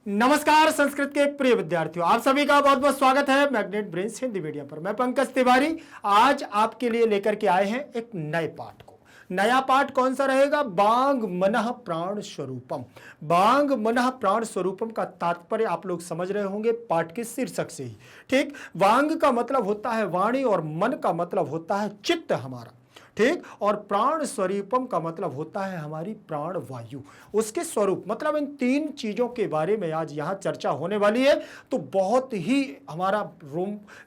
नमस्कार संस्कृत के प्रिय विद्यार्थियों, आप सभी का बहुत बहुत स्वागत है मैग्नेट ब्रेन्स हिंदी मीडियम पर। मैं पंकज तिवारी आज आपके लिए लेकर के आए हैं एक नए पाठ को। नया पाठ कौन सा रहेगा? वांग मनः प्राण स्वरूपम। वांग मनः प्राण स्वरूपम का तात्पर्य आप लोग समझ रहे होंगे पाठ के शीर्षक से ही। ठीक, वांग का मतलब होता है वाणी और मन का मतलब होता है चित्त हमारा। ठीक, और प्राण स्वरूपम का मतलब होता है हमारी प्राण वायु, उसके स्वरूप। मतलब इन तीन चीजों के बारे में आज यहां चर्चा होने वाली है। तो बहुत ही हमारा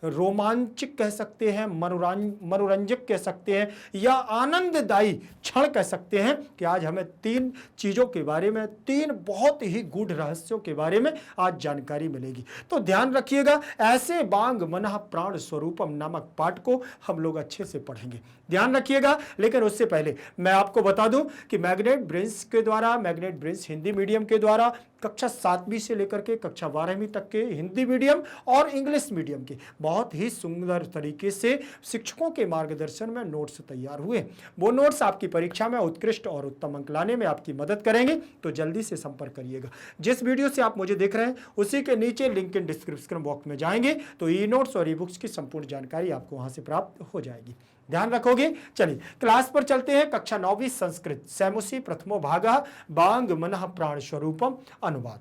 रोमांचक कह सकते हैं, मनोरंजक कह सकते हैं, या आनंददायी क्षण कह सकते हैं कि आज हमें तीन चीजों के बारे में, तीन बहुत ही गूढ़ रहस्यों के बारे में आज जानकारी मिलेगी। तो ध्यान रखिएगा, ऐसे वांग मनः प्राण स्वरूपम नामक पाठ को हम लोग अच्छे से पढ़ेंगे, ध्यान रखिएगा। लेकिन उससे पहले मैं आपको बता दूं कि मैग्नेट ब्रेन्स के द्वारा, मैग्नेट ब्रेन्स हिंदी मीडियम के द्वारा कक्षा 7वीं से लेकर के कक्षा 12वीं तक के हिंदी मीडियम और इंग्लिश मीडियम के बहुत ही सुंदर तरीके से शिक्षकों के मार्गदर्शन में नोट्स तैयार हुए। वो नोट्स आपकी परीक्षा में उत्कृष्ट और उत्तम अंक लाने में आपकी मदद करेंगे। तो जल्दी से संपर्क करिएगा। जिस वीडियो से आप मुझे देख रहे हैं उसी के नीचे लिंक इन डिस्क्रिप्शन बॉक्स में जाएंगे तो ई नोट्स और ई बुक्स की संपूर्ण जानकारी आपको वहां से प्राप्त हो जाएगी। ध्यान रखोगे। चलिए क्लास पर चलते हैं। कक्षा 9वीं संस्कृत सैमुसी प्रथमो भागा वांग मनः प्राण स्वरूपम अनुवाद।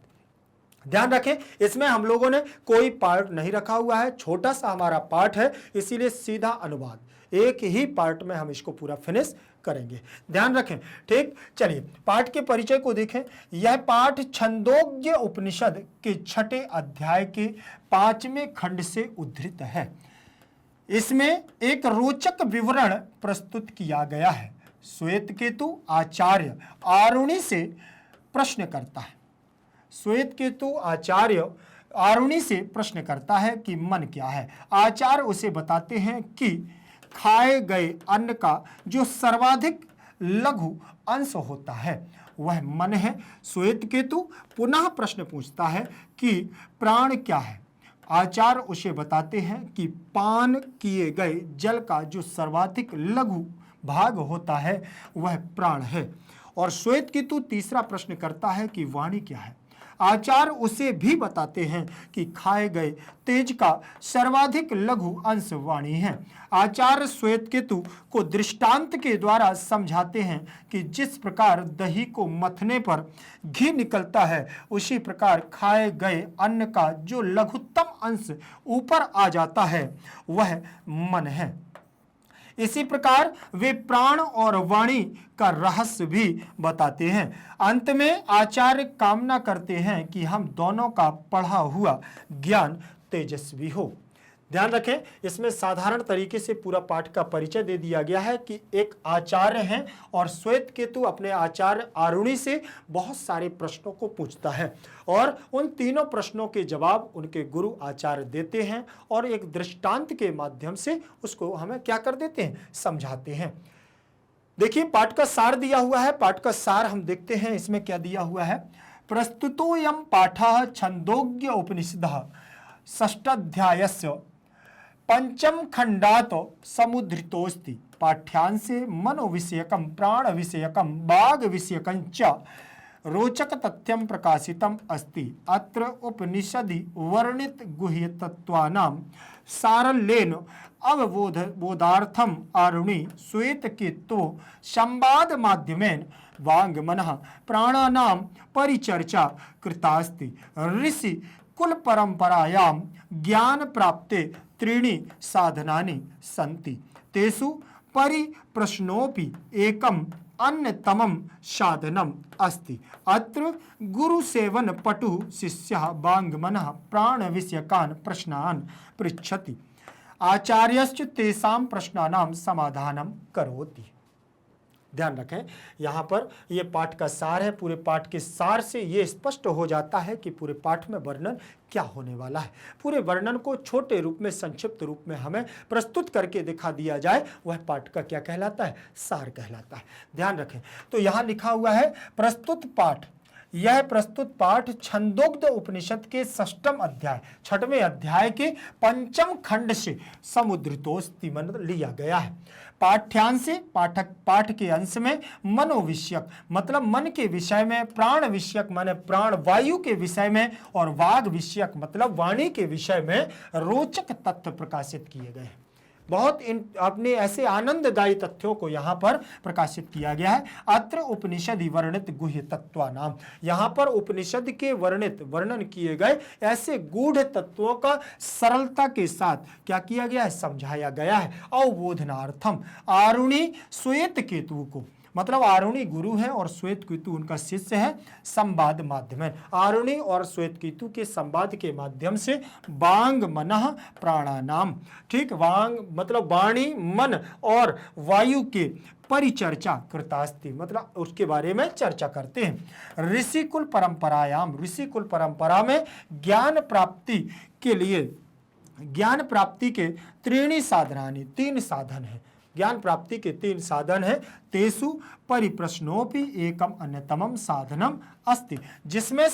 ध्यान रखें, इसमें हम लोगों ने कोई पार्ट नहीं रखा हुआ है, छोटा सा हमारा पार्ट है, इसीलिए सीधा अनुवाद। एक ही पार्ट में हम इसको पूरा फिनिश करेंगे, ध्यान रखें। ठीक, चलिए पाठ के परिचय को देखें। यह पाठ छंदोग्य उपनिषद के 6ठे अध्याय के 5वें खंड से उद्धृत है। इसमें एक रोचक विवरण प्रस्तुत किया गया है। श्वेतकेतु आचार्य आरुणि से प्रश्न करता है। श्वेतकेतु आचार्य आरुणि से प्रश्न करता है कि मन क्या है। आचार्य उसे बताते हैं कि खाए गए अन्न का जो सर्वाधिक लघु अंश होता है वह मन है। श्वेतकेतु पुनः प्रश्न पूछता है कि प्राण क्या है। आचार्य उसे बताते हैं कि पान किए गए जल का जो सर्वाधिक लघु भाग होता है वह प्राण है। और श्वेतकेतु तीसरा प्रश्न करता है कि वाणी क्या है। आचार्य उसे भी बताते हैं कि खाए गए तेज का सर्वाधिक लघु अंश वाणी है। आचार्य श्वेतकेतु को दृष्टांत के द्वारा समझाते हैं कि जिस प्रकार दही को मथने पर घी निकलता है उसी प्रकार खाए गए अन्न का जो लघुत्तम अंश ऊपर आ जाता है वह मन है। इसी प्रकार वे प्राण और वाणी का रहस्य भी बताते हैं। अंत में आचार्य कामना करते हैं कि हम दोनों का पढ़ा हुआ ज्ञान तेजस्वी हो। ध्यान रखें, इसमें साधारण तरीके से पूरा पाठ का परिचय दे दिया गया है कि एक आचार्य हैं और श्वेतकेतु अपने आचार्य आरुणि से बहुत सारे प्रश्नों को पूछता है और उन तीनों प्रश्नों के जवाब उनके गुरु आचार्य देते हैं और एक दृष्टांत के माध्यम से उसको हमें क्या कर देते हैं, समझाते हैं। देखिए पाठ का सार दिया हुआ है। पाठ का सार हम देखते हैं, इसमें क्या दिया हुआ है। प्रस्तुतोऽयं पाठः छंदोग्य उपनिषदः षष्ठाध्यायस्य पंचम खंडात समुद्धृतोस्ति। पाठ्यांशे मनोविषयकं प्राणविषयकं वाग्विषयकं च रोचक तथ्यं प्रकाशितम् अस्ति। अत्र उपनिषदि वर्णित गुह्यतत्त्वानां सारल्येन अवबोधार्थम् आरुणि श्वेतकेतुः संवाद माध्यमेन वांग मनः प्राणानां परिचर्चा कृतास्ति। ऋषि कुल परंपरायां ज्ञान प्राप्ते त्रीणि साधनानि सन्ति। तेषु परिप्रश्नोऽपि एकम् अन्यतमं साधनम् अस्ति। अत्र गुरुसेवन पटुः शिष्यः वांग मनः प्राणविषयकान् प्रश्नान् पृच्छति। आचार्यश्च तेषां प्रश्नानां समाधानं करोति। ध्यान रखें, यहाँ पर ये पाठ का सार है। पूरे पाठ के सार से ये स्पष्ट हो जाता है कि पूरे पाठ में वर्णन क्या होने वाला है। पूरे वर्णन को छोटे रूप में, संक्षिप्त रूप में हमें प्रस्तुत करके दिखा दिया जाए, वह पाठ का क्या कहलाता है, सार कहलाता है। ध्यान रखें, तो यहाँ लिखा हुआ है प्रस्तुत पाठ। यह प्रस्तुत पाठ छंदोग्ध उपनिषद के 6ठम अध्याय, 6वें अध्याय के 5म खंड से समुद्धृतोस्ति लिया गया है। पाठ्यांश पाठ के अंश में, मनोविषयक मतलब मन के विषय में, प्राण विषयक माने प्राण वायु के विषय में, और वाग विषयक मतलब वाणी के विषय में रोचक तथ्य प्रकाशित किए गए हैं। बहुत अपने ऐसे आनंददायी तथ्यों को यहाँ पर प्रकाशित किया गया है। अत्र उपनिषद वर्णित गुह्य तत्वा नाम, यहाँ पर उपनिषद के वर्णन किए गए ऐसे गूढ़ तत्वों का सरलता के साथ क्या किया गया है, समझाया गया है। अवबोधनार्थम आरुणि श्वेत केतु को, मतलब आरुणि गुरु है और श्वेत केतु उनका शिष्य है, संवाद माध्यम है। आरुणि और श्वेत केतु के संवाद के माध्यम से वांग मनः प्राणानाम, ठीक, वांग मतलब वाणी, मन और वायु के परिचर्चा कृतास्ति, मतलब उसके बारे में चर्चा करते हैं। ऋषिकुल परंपरायाम, ऋषिकुल परंपरा में ज्ञान प्राप्ति के लिए, ज्ञान प्राप्ति के त्रीणि साधनानि, 3 साधन है। ज्ञान प्राप्ति के 3 साधन है। तेसु परिप्रश्नोपि एकम अन्यतमम साधनम अस्ति, जिसमें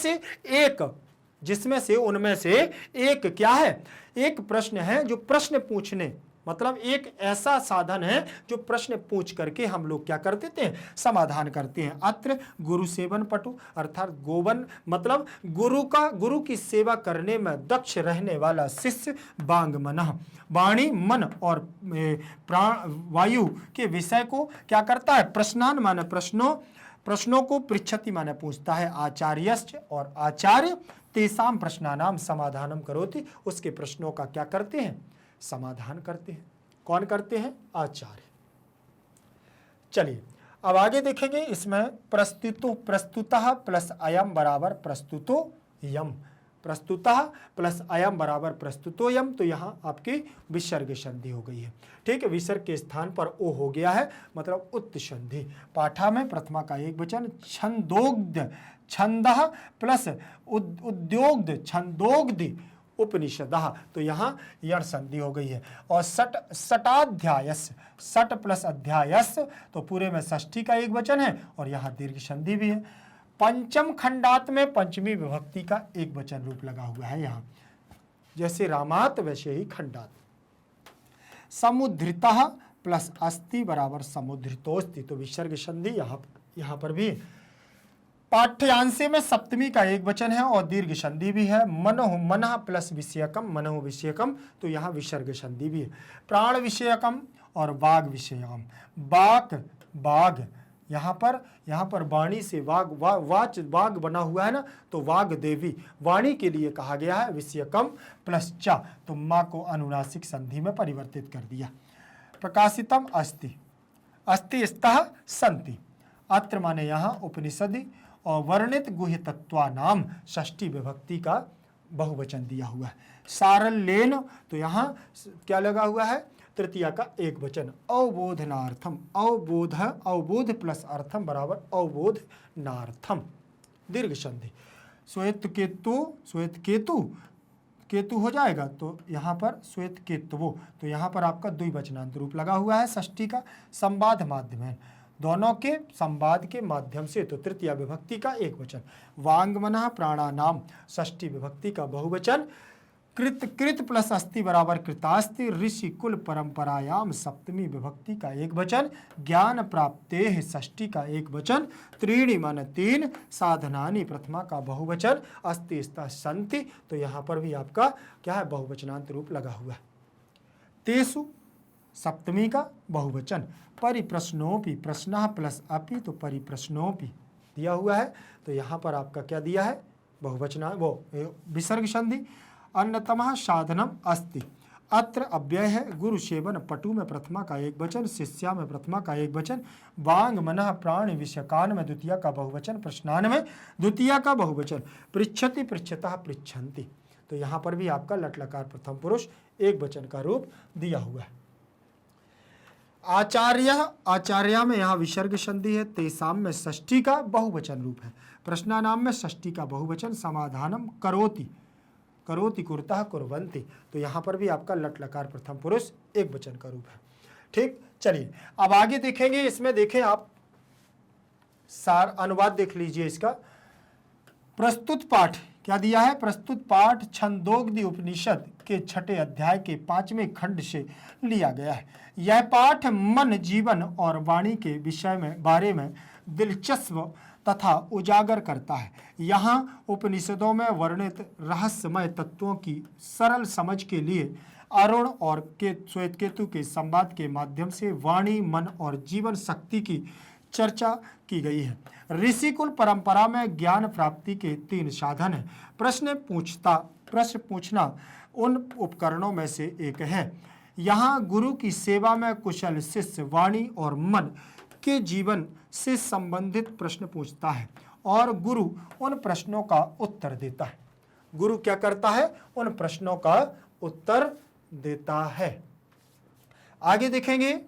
से उनमें से एक क्या है, एक प्रश्न है जो प्रश्न पूछने, मतलब एक ऐसा साधन है जो प्रश्न पूछ करके हम लोग क्या कर देते हैं, समाधान करते हैं। अत्र गुरु सेवन पटु अर्थात गोवन मतलब गुरु की सेवा करने में दक्ष रहने वाला शिष्य, वांग मनः वाणी मन और प्राण वायु के विषय को क्या करता है, प्रश्नान माने प्रश्नों को, पृच्छति माने पूछता है, आचार्यश्च और आचार्य तेसाम प्रश्नानाम समाधानम करोति, उसके प्रश्नों का क्या करते हैं, समाधान करते हैं। कौन करते हैं, आचार्य। चलिए अब आगे देखेंगे, इसमें प्रस्तुतः प्लस अयम बराबर प्रस्तुतो यम, प्रस्तुतः प्लस अयम बराबर प्रस्तुतो यम, तो यहाँ आपकी विसर्ग संधि हो गई है। ठीक है, विसर्ग के स्थान पर ओ हो गया है, मतलब उत्त संधि। पाठा में प्रथमा का एक वचन छंदोग्ध, छंदः प्लस उद्योग्ध, छंदोग्धि उपनिषदः, तो यहाँ यण संधि हो गई है। और सटाध्यायस, सट प्लस अध्यायस, तो पूरे में षष्ठी का एक वचन है और यहाँ दीर्घ संधि भी है। पंचम खंडात में पंचमी विभक्ति का एक वचन रूप लगा हुआ है यहाँ, जैसे रामात वैसे ही खंडात। समुद्रितः प्लस अस्ति बराबर समुद्रितोस्ति, तो विसर्ग संधि यहाँ पर भी। पाठ्यांशे में सप्तमी का एक वचन है और दीर्घ संधि भी है। मनः प्लस विषयकम, मनः विषयकम, तो यहाँ विसर्ग संधि भी है। प्राण विषयकम और वाग विषयकम, बाग यहाँ पर वाणी से वाग बना हुआ है ना, तो वाग देवी वाणी के लिए कहा गया है। विषयकम प्लस चा, तो माँ को अनुनासिक संधि में परिवर्तित कर दिया। प्रकाशितम अस्ति स्तः सन्ति, अत्र माने यहाँ उपनिषदि और वर्णित गुह्य तत्वा नाम षष्ठी विभक्ति का बहुवचन दिया हुआ है। सारल्येन, तो यहाँ क्या लगा हुआ है, तृतीया का एक वचन। अवबोधनार्थम, अवबोध प्लस अर्थम बराबर अवबोधनार्थम, दीर्घ संधि। श्वेत केतु हो जाएगा, तो यहाँ पर श्वेत केतुवो, तो यहाँ पर आपका द्विवचनांत रूप लगा हुआ है षष्ठी का। संवाद माध्यम है, दोनों के संवाद के माध्यम से, तो तृतीय विभक्ति का एक वचन। वांगमनः प्राणानाम, षष्ठी विभक्ति का बहुवचन। कृत प्लस अस्ति बराबर कृतास्ति, ऋषि कुल परंपरायाम सप्तमी विभक्ति का एक वचन। ज्ञान प्राप्ते षष्ठी का एक वचन। त्रीणि मान 3, साधनानि प्रथमा का बहुवचन। अस्ति स्तः सन्ति, तो यहाँ पर भी आपका क्या है, बहुवचनांत रूप लगा हुआ है। तेसु सप्तमी का बहुवचन। परिप्रश्नोपि, प्रश्न प्लस अपि, तो परिप्रश्नोपि दिया हुआ है, तो यहाँ पर आपका क्या दिया है, बहुवचना वो विसर्ग संधि। अन्यतमः साधनम अस्ति, अत्र अव्यय है। गुरु सेवन पटु में प्रथमा का एक वचन, शिष्या में प्रथमा का एक वचन। वांग मनः प्राण विषयकान में द्वितीय का बहुवचन, प्रश्नान में द्वितीय का बहुवचन। पृच्छति पृच्छतः पृच्छन्ति, तो यहाँ पर भी आपका लट लकार प्रथम पुरुष एक वचन का रूप दिया हुआ है। आचार्य में यहाँ विसर्ग संधि है। तेसाम में षष्ठी का बहुवचन रूप है। प्रश्नानाम में षष्ठी का बहुवचन। समाधानम करोति कुरतः कुर्वन्ति, तो यहाँ पर भी आपका लट लकार प्रथम पुरुष एक वचन का रूप है। ठीक, चलिए अब आगे देखेंगे। इसमें देखें आप सार अनुवाद देख लीजिए इसका। प्रस्तुत पाठ क्या दिया है? प्रस्तुत पाठ छंदोग्नि उपनिषद के 6 अध्याय के 5वें खंड से लिया गया है। यह पाठ मन, जीवन और वाणी के विषय में बारे में दिलचस्प तथा उजागर करता है। यहाँ उपनिषदों में वर्णित रहस्यमय तत्वों की सरल समझ के लिए अरुण और श्वेत केतु के संवाद के माध्यम से वाणी, मन और जीवन शक्ति की चर्चा की गई है। ऋषिकुल परंपरा में ज्ञान प्राप्ति के 3 साधन हैं। प्रश्न पूछना उन उपकरणों में से एक है। यहाँ गुरु की सेवा में कुशल शिष्य वाणी और मन के जीवन से संबंधित प्रश्न पूछता है और गुरु उन प्रश्नों का उत्तर देता है। गुरु क्या करता है? उन प्रश्नों का उत्तर देता है। आगे देखेंगे,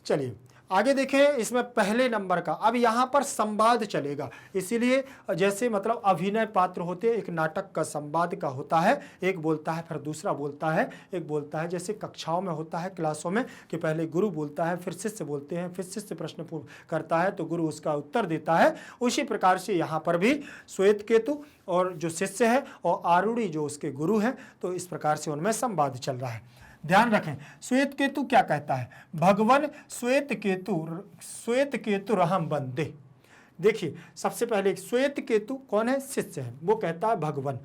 चलिए आगे देखें। इसमें पहले नंबर का अब यहां पर संवाद चलेगा, इसीलिए जैसे मतलब अभिनय पात्र होते हैं, एक नाटक का संवाद का होता है, एक बोलता है फिर दूसरा बोलता है, एक बोलता है, जैसे कक्षाओं में होता है, क्लासों में, कि पहले गुरु बोलता है, फिर शिष्य बोलते हैं, फिर शिष्य प्रश्न करता है तो गुरु उसका उत्तर देता है। उसी प्रकार से यहाँ पर भी श्वेत केतु और जो शिष्य है और आरूढ़ी जो उसके गुरु हैं, तो इस प्रकार से उनमें संवाद चल रहा है। ध्यान रखें, श्वेत केतु क्या कहता है? भगवन श्वेत केतु रहम बंदे। देखिए, सबसे पहले श्वेत केतु कौन है? शिष्य है। वो कहता है भगवन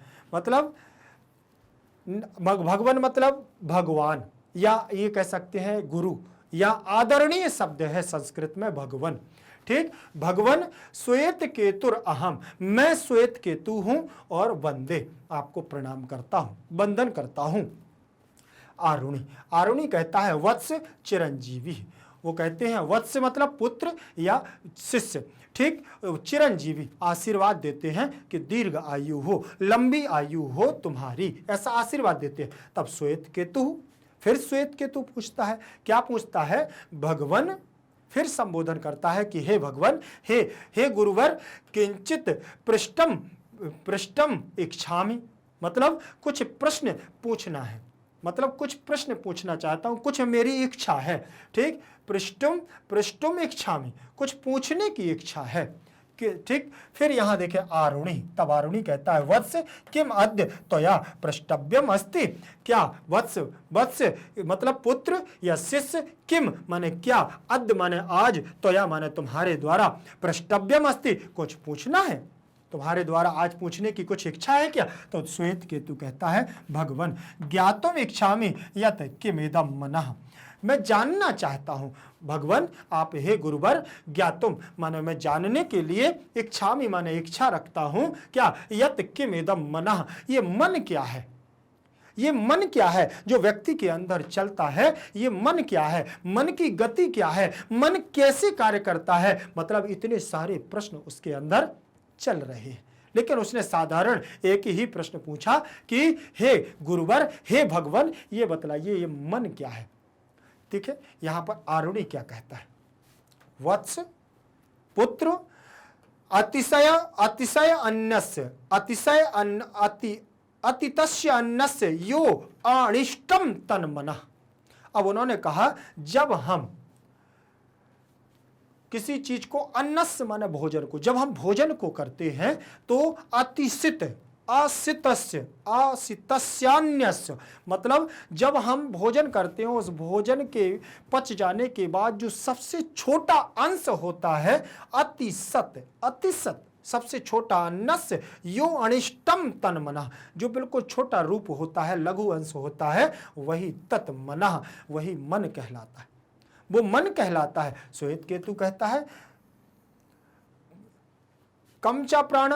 मतलब भगवान, या ये कह सकते हैं गुरु, या आदरणीय शब्द है संस्कृत में भगवन। ठीक, भगवन श्वेत केतुर अहम, मैं श्वेत केतु हूं और वंदे, आपको प्रणाम करता हूं, वंदन करता हूं। आरुणी कहता है वत्स चिरंजीवी। वो कहते हैं वत्स मतलब पुत्र या शिष्य। ठीक, चिरंजीवी आशीर्वाद देते हैं कि दीर्घ आयु हो, लंबी आयु हो तुम्हारी, ऐसा आशीर्वाद देते हैं। तब श्वेत केतु, फिर श्वेत केतु पूछता है, क्या पूछता है? भगवन, फिर संबोधन करता है कि हे भगवन, हे गुरुवर, किंचित पृष्ठम इच्छामि, मतलब कुछ प्रश्न पूछना है, मतलब कुछ प्रश्न पूछना चाहता हूं, कुछ मेरी इच्छा है। ठीक, पृष्ठुम इच्छामि, कुछ पूछने की इच्छा है। ठीक, फिर यहां देखें आरुणी, तब आरुणी कहता है वत्स किम अद्य त्वया पृष्ठव्यम अस्ति, क्या वत्स मतलब पुत्र या शिष्य, किम माने क्या, अद्य माने आज, त्वया माने तुम्हारे द्वारा, पृष्ठव्यम अस्ति कुछ पूछना है, तुम्हारे द्वारा आज पूछने की कुछ इच्छा है क्या? तो श्वेत केतु कहता है भगवन ज्ञातुम इच्छामि यत किमेदम मनः, मैं जानना चाहता हूं भगवन, आप हे गुरुवर, ज्ञातुम माने मैं जानने के लिए, इच्छामि माने इच्छा रखता हूं, क्या, यत किमेदम मनः, ये मन क्या है, ये मन क्या है जो व्यक्ति के अंदर चलता है, ये मन क्या है, मन की गति क्या है, मन कैसे कार्य करता है, मतलब इतने सारे प्रश्न उसके अंदर चल रहे हैं। लेकिन उसने साधारण एक ही प्रश्न पूछा कि हे गुरुवर, हे भगवान, ये बतलाइए ये मन क्या है। ठीक है, यहां पर आरुणी क्या कहता है? वत्स पुत्र अतिशय अन्नस्य अतितस्य अन्नस्य यो अनिष्टम तन्मनः। अब उन्होंने कहा जब हम किसी चीज को अन्नस्य माने भोजन को, जब हम भोजन को करते हैं तो आसितस्यान्यस्य, मतलब जब हम भोजन करते हैं उस भोजन के पच जाने के बाद जो सबसे छोटा अंश होता है, अतिसत सबसे छोटा अन्नस्य, यो अनिष्टम तन्मनः, जो बिल्कुल छोटा रूप होता है, लघु अंश होता है, वही तन्मनः, वही मन कहलाता है, वो मन कहलाता है। श्वेत केतु कहता है कमचा प्राण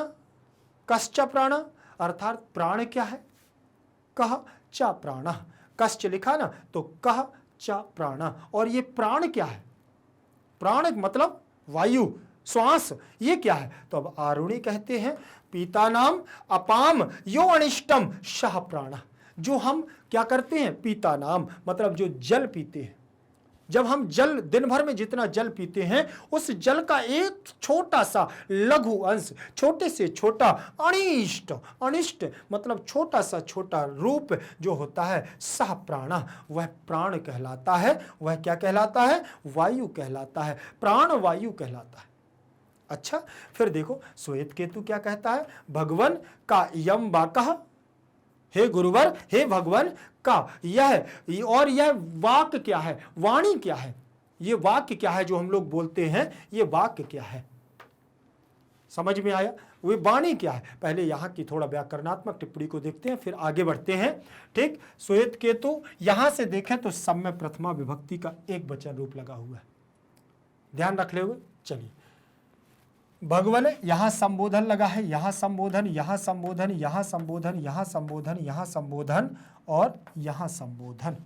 कश्च प्राण, अर्थात प्राण क्या है, कह चा प्राण, कश्च लिखा ना तो कह चा प्राण, और ये प्राण क्या है, प्राण मतलब वायु, श्वास, ये क्या है? तो अब आरुणी कहते हैं पीता नाम अपाम यो अनिष्टम सह प्राण, जो हम क्या करते हैं, पीता नाम मतलब जो जल पीते हैं, जब हम जल दिन भर में जितना जल पीते हैं उस जल का एक छोटा सा लघु अंश, छोटे से छोटा अनिष्ट मतलब छोटा सा छोटा रूप जो होता है, सह प्राण, वह प्राण कहलाता है। वह क्या कहलाता है? वायु कहलाता है, प्राण वायु कहलाता है। अच्छा, फिर देखो श्वेत केतु क्या कहता है, भगवन का यम वाकः, हे गुरुवर, हे भगवान का यह, और यह वाक्य क्या है, वाणी क्या है, ये वाक्य क्या है जो हम लोग बोलते हैं, ये वाक्य क्या है, समझ में आया, वे वाणी क्या है। पहले यहाँ की थोड़ा व्याकरणात्मक टिप्पणी को देखते हैं, फिर आगे बढ़ते हैं। ठीक, श्वेत केतु यहां से देखें तो सम्य प्रथमा विभक्ति का एक वचन रूप लगा हुआ है, ध्यान रख ले हुए। चलिए, भगवन यहां संबोधन लगा है, यहां संबोधन, यहां संबोधन, यहां संबोधन, यहां संबोधन, यहां संबोधन और यहां संबोधन,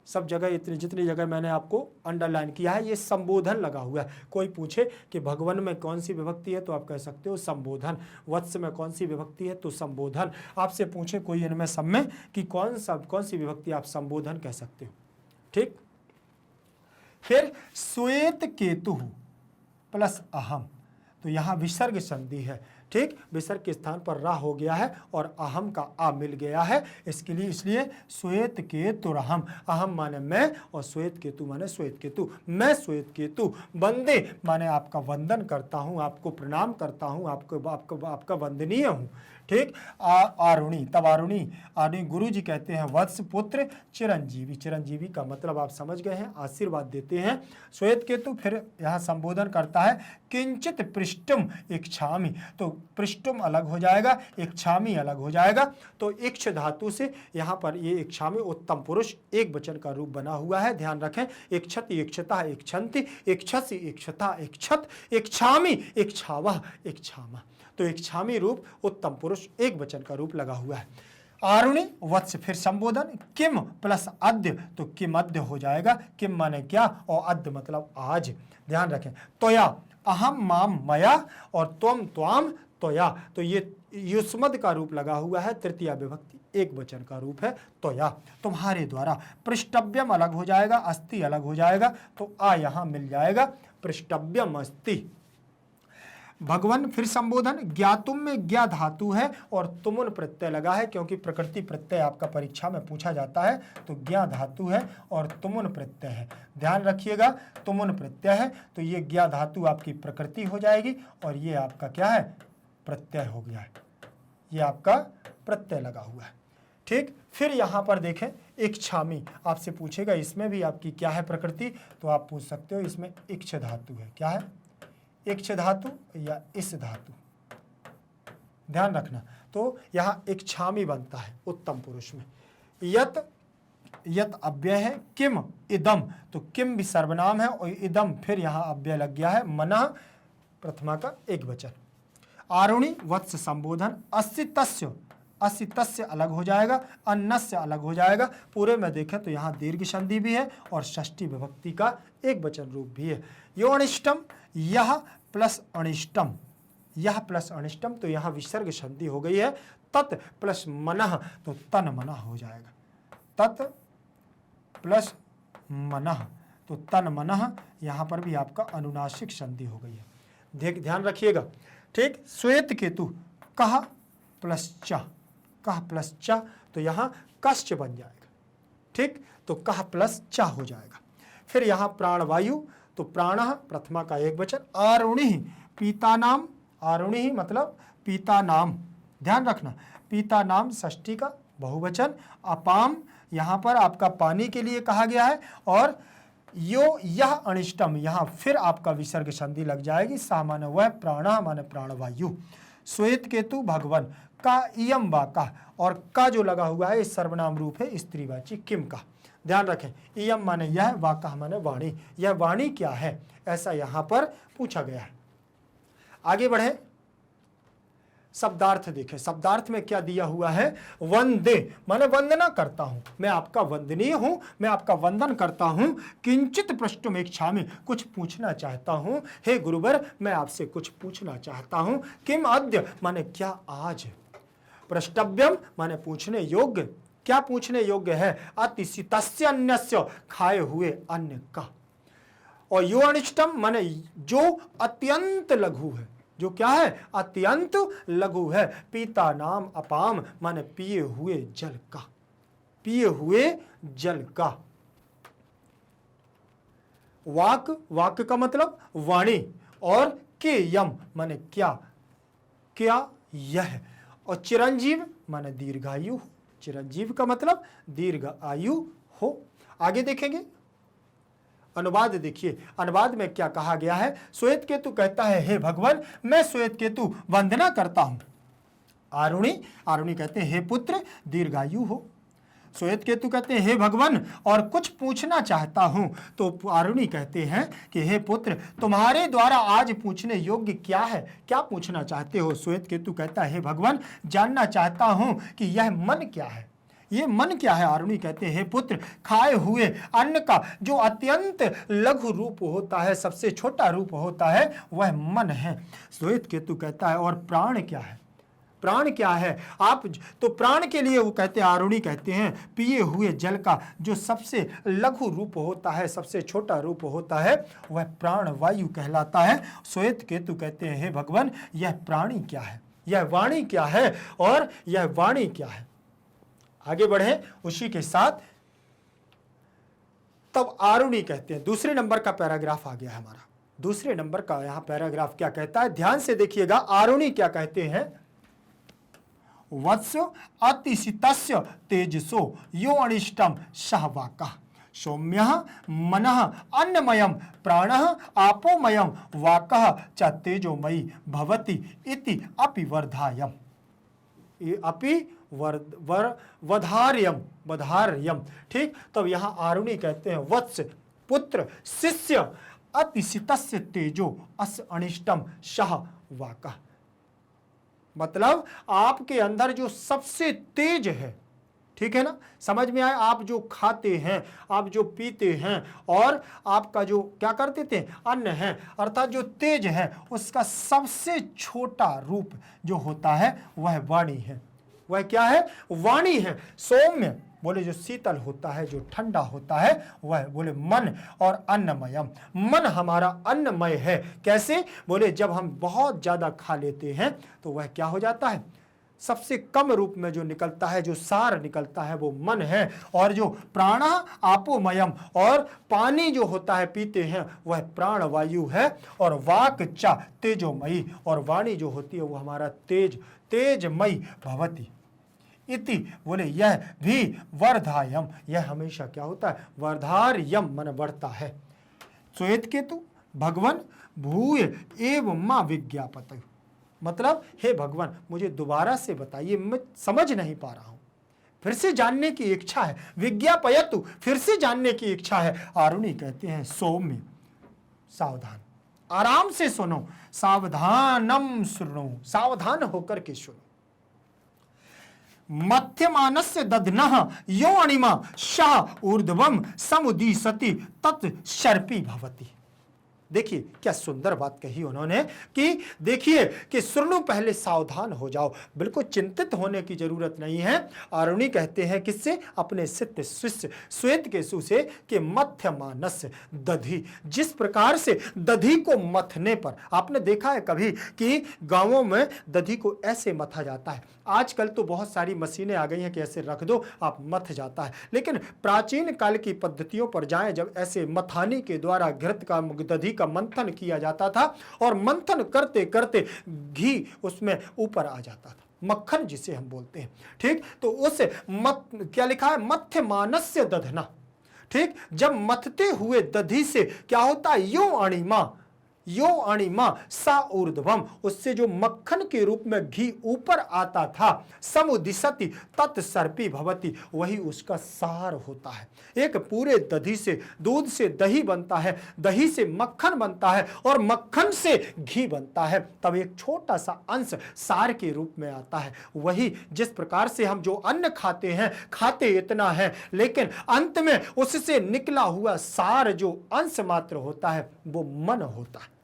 सब जगह इतनी जितनी जगह मैंने आपको अंडरलाइन किया है ये संबोधन लगा हुआ है। कोई पूछे कि भगवन में कौन सी विभक्ति है तो आप कह सकते हो संबोधन, वत्स में कौन सी विभक्ति है तो संबोधन। आपसे पूछे कोई इनमें सब में कि कौन सी विभक्ति, आप संबोधन कह सकते हो। ठीक, फिर श्वेत केतु प्लस अहम, तो यहाँ विसर्ग संधि है। ठीक, विसर्ग के स्थान पर रा हो गया है और अहम का आ मिल गया है, इसके लिए इसलिए श्वेत केतु अहम, अहम माने मैं और श्वेत केतु माने श्वेत केतु, मैं श्वेत केतु, वंदे माने आपका वंदन करता हूँ, आपको प्रणाम करता हूँ, आपका वंदनीय हूँ। ठीक, आरुणी, तब आरुणी गुरु जी कहते हैं वत्स पुत्र चिरंजीवी, चिरंजीवी का मतलब आप समझ गए हैं, आशीर्वाद देते हैं। श्वेत केतु फिर यहाँ संबोधन करता है किंचित पृष्ठम इच्छामि, तो पृष्ठम अलग हो जाएगा, इच्छामि अलग हो जाएगा, तो इक्ष धातु से यहाँ पर ये इच्छामि उत्तम पुरुष एक वचन का रूप बना हुआ है, ध्यान रखें। इक्षति इक्षता इक्षन्ति, इक्षसि इक्षता इक्षत, इच्छामि इच्छावः इच्छामः, तो इच्छामि रूप उत्तम पुरुष एक वचन का रूप लगा हुआ है। आरुणि वत्स फिर संबोधन, किम प्लस अद्य, तो किम अद्य हो जाएगा, किम माने क्या और अद्य मतलब आज, ध्यान रखें। त्वया अहम माम मया और त्वम त्वाम त्वया, तो ये युष्मद का रूप लगा हुआ है, तृतीया विभक्ति एक वचन का रूप है त्वया, तुम्हारे द्वारा। पृष्ठव्यम अलग हो जाएगा, अस्ति अलग हो जाएगा, तो आ यहां मिल जाएगा, पृष्ठव्यम अस्ति। भगवन फिर संबोधन, ज्ञातुम में ज्ञा धातु है और तुमुन प्रत्यय लगा है, क्योंकि प्रकृति प्रत्यय आपका परीक्षा में पूछा जाता है, तो ज्ञा धातु है और तुमुन प्रत्यय है, ध्यान रखिएगा। तुमुन प्रत्यय है तो ये ज्ञा धातु आपकी प्रकृति हो जाएगी और ये आपका क्या है, प्रत्यय हो गया है, ये आपका प्रत्यय लगा हुआ है। ठीक, फिर यहाँ पर देखें इक्षामि, आपसे पूछेगा इसमें भी आपकी क्या है प्रकृति, तो आप पूछ सकते हो इसमें इक्ष धातु है, क्या है, इक्ष धातु या इस धातु, ध्यान रखना। तो यहाँ इक्षामि बनता है उत्तम पुरुष में। यत, यत अव्यय है, किम इदम, तो किम भी सर्वनाम है और इदम फिर यहाँ अव्यय लग गया है, मना प्रथमा का एक वचन। आरुणि वत्स संबोधन, अस्ति तस्य, अस्ति तस्य अलग हो जाएगा, अन्नस्य अलग हो जाएगा। पूरे में देखें तो यहाँ दीर्घ संधि भी है और षष्ठी विभक्ति का एक वचन रूप भी है। यो अनिष्टम, यह प्लस अनिष्टम, यह प्लस अनिष्टम, तो यहाँ विसर्ग संधि हो गई है। तत् प्लस मनः, तो तन मनः हो जाएगा, तत् प्लस मनः, तो तन मनः, यहाँ पर भी आपका अनुनासिक संधि हो गई है, ध्यान रखिएगा। ठीक, श्वेत केतु कह प्लस च, कह प्लस च, तो यहाँ कश्च बन जाएगा। ठीक, तो कह प्लस च हो जाएगा। फिर यहाँ प्राणवायु, तो प्राण प्रथमा का एक वचन। आरुणि पिता नाम, आरुणि मतलब पिता नाम, ध्यान रखना, पिता नाम षष्ठी का बहुवचन। अपाम यहाँ पर आपका पानी के लिए कहा गया है और यो यह अनिष्टम, यहाँ फिर आपका विसर्ग संधि लग जाएगी। सा माने वह, प्राण माने प्राणवायु। श्वेत केतु भगवन का इयम वाका, और का जो लगा हुआ है इस सर्वनाम रूप है स्त्रीवाची किम का, ध्यान रखें। इयम माने यह, वाका माने वाणी, यह वाणी क्या है, ऐसा यहां पर पूछा गया है। आगे बढ़े, शब्दार्थ देखें, शब्दार्थ में क्या दिया हुआ है, वंदे माने वंदना करता हूं, मैं आपका वंदनीय हूं, मैं आपका वंदन करता हूं। किंचित प्रष्टुम इच्छामि, कुछ पूछना चाहता हूं, हे गुरुवर मैं आपसे कुछ पूछना चाहता हूं। किम अद्य माने क्या आज, प्रष्टव्यम माने पूछने योग्य, क्या पूछने योग्य है, अतिसितस्य अन्यस्य, खाए हुए अन्न का। और यो अनिष्टम माने जो अत्यंत लघु है, जो क्या है, अत्यंत लघु है। पीता नाम अपाम माने पिए हुए जल का, पिए हुए जल का। वाक, वाक का मतलब वाणी, और के यम माने क्या, क्या यह, और चिरंजीव माने दीर्घायु हो। चिरंजीव का मतलब दीर्घ आयु हो। आगे देखेंगे अनुवाद। देखिए अनुवाद में क्या कहा गया है। श्वेत केतु कहता है हे भगवान मैं श्वेत केतु वंदना करता हूं। आरुणी, आरुणी कहते हैं हे पुत्र दीर्घायु हो। श्वेत केतु कहते हैं हे भगवान और कुछ पूछना चाहता हूं। तो आरुणी कहते हैं कि हे पुत्र तुम्हारे द्वारा आज पूछने योग्य क्या है, क्या पूछना चाहते हो। श्वेत केतु कहता है हे भगवान जानना चाहता हूं कि यह मन क्या है, ये मन क्या है। आरुणी कहते हैं हे पुत्र खाए हुए अन्न का जो अत्यंत लघु रूप होता है, सबसे छोटा रूप होता है, वह मन है। श्वेत केतु कहता है और प्राण क्या है, प्राण क्या है आप। तो प्राण के लिए वो कहते हैं, आरुणी कहते हैं पिए हुए जल का जो सबसे लघु रूप होता है, सबसे छोटा रूप होता है, वह प्राण वायु कहलाता है। श्वेत केतु कहते हैं हे भगवान यह प्राणी क्या है, यह वाणी क्या है, और यह वाणी क्या है। आगे बढ़े उसी के साथ। तब आरुणी कहते हैं, दूसरे नंबर का पैराग्राफ आ गया है हमारा। दूसरे नंबर का यहां पैराग्राफ क्या कहता है, ध्यान से देखिएगा। आरुणी क्या कहते हैं, वत्स अतिशितस्य तेजसो यो अनिष्टम सहवाका सौम्यः मनः अन्नमयम प्राणः आपोमयम वाकः च तेजोमयी भवति इति अपि वर्धायम, अपि वधार्यम, वधार्यम। ठीक, तब यहां आरुणी कहते हैं वत्स पुत्र शिष्य अतिशितस्य तेजो अस अनिष्टम सहवाका, मतलब आपके अंदर जो सबसे तेज है, ठीक है ना, समझ में आए। आप जो खाते हैं, आप जो पीते हैं, और आपका जो क्या करते थे अन्न है, अर्थात जो तेज है, उसका सबसे छोटा रूप जो होता है वह वाणी है। वह क्या है, वाणी है। सौम्य बोले जो शीतल होता है, जो ठंडा होता है, वह बोले मन, और अन्नमयम, मन हमारा अन्नमय है। कैसे, बोले जब हम बहुत ज्यादा खा लेते हैं तो वह क्या हो जाता है, सबसे कम रूप में जो निकलता है, जो सार निकलता है, वो मन है। और जो प्राण आपोमयम, और पानी जो होता है पीते हैं, वह प्राण वायु है। और वाक चा तेजोमयी, और वाणी जो होती है वो हमारा तेजमयी भवती इति, बोले यह भी वर्धायम, यह हमेशा क्या होता है, वर्धार्यम मन बढ़ता है। श्वेत केतु भगवान भूय एवं मां विज्ञापत, मतलब हे भगवान मुझे दोबारा से बताइए, मैं समझ नहीं पा रहा हूं, फिर से जानने की इच्छा है। विज्ञापयतु, फिर से जानने की इच्छा है। आरुणी कहते हैं सौम्य, सावधान, आराम से सुनो, सावधानम सुनो, सावधान होकर के सुनो। मध्यमानस्य दधनः यो अणिमा शाह ऊर्ध्वम समुदीसति तत् शर्पी भवति। देखिए क्या सुंदर बात कही उन्होंने कि देखिए कि सुनो, पहले सावधान हो जाओ, बिल्कुल चिंतित होने की जरूरत नहीं है। आरुणी कहते हैं किससे, अपने शिष्य श्वेत केतु से, कि मध्यमानस्य दधि, जिस प्रकार से दधि को मथने पर, आपने देखा है कभी कि गांवों में दधि को ऐसे मथा जाता है। आजकल तो बहुत सारी मशीनें आ गई हैं कि ऐसे रख दो आप मथ जाता है, लेकिन प्राचीन काल की पद्धतियों पर जाएं, जब ऐसे मथानी के द्वारा घृत का, दधि का मंथन किया जाता था, और मंथन करते करते घी उसमें ऊपर आ जाता था, मक्खन जिसे हम बोलते हैं। ठीक, तो उस क्या लिखा है, मध्यमानस्य दधना। ठीक, जब मथते हुए दधि से क्या होता है, यो अणिमा सा ऊर्ध्वम, उससे जो मक्खन के रूप में घी ऊपर आता था, समुदिशति तत्सर्पी भवति, वही उसका सार होता है। एक पूरे दधि से, दूध से दही बनता है, दही से मक्खन बनता है, और मक्खन से घी बनता है, तब एक छोटा सा अंश सार के रूप में आता है। वही जिस प्रकार से हम जो अन्न खाते हैं, खाते इतना है, लेकिन अंत में उससे निकला हुआ सार जो अंश मात्र होता है, वो मन होता है।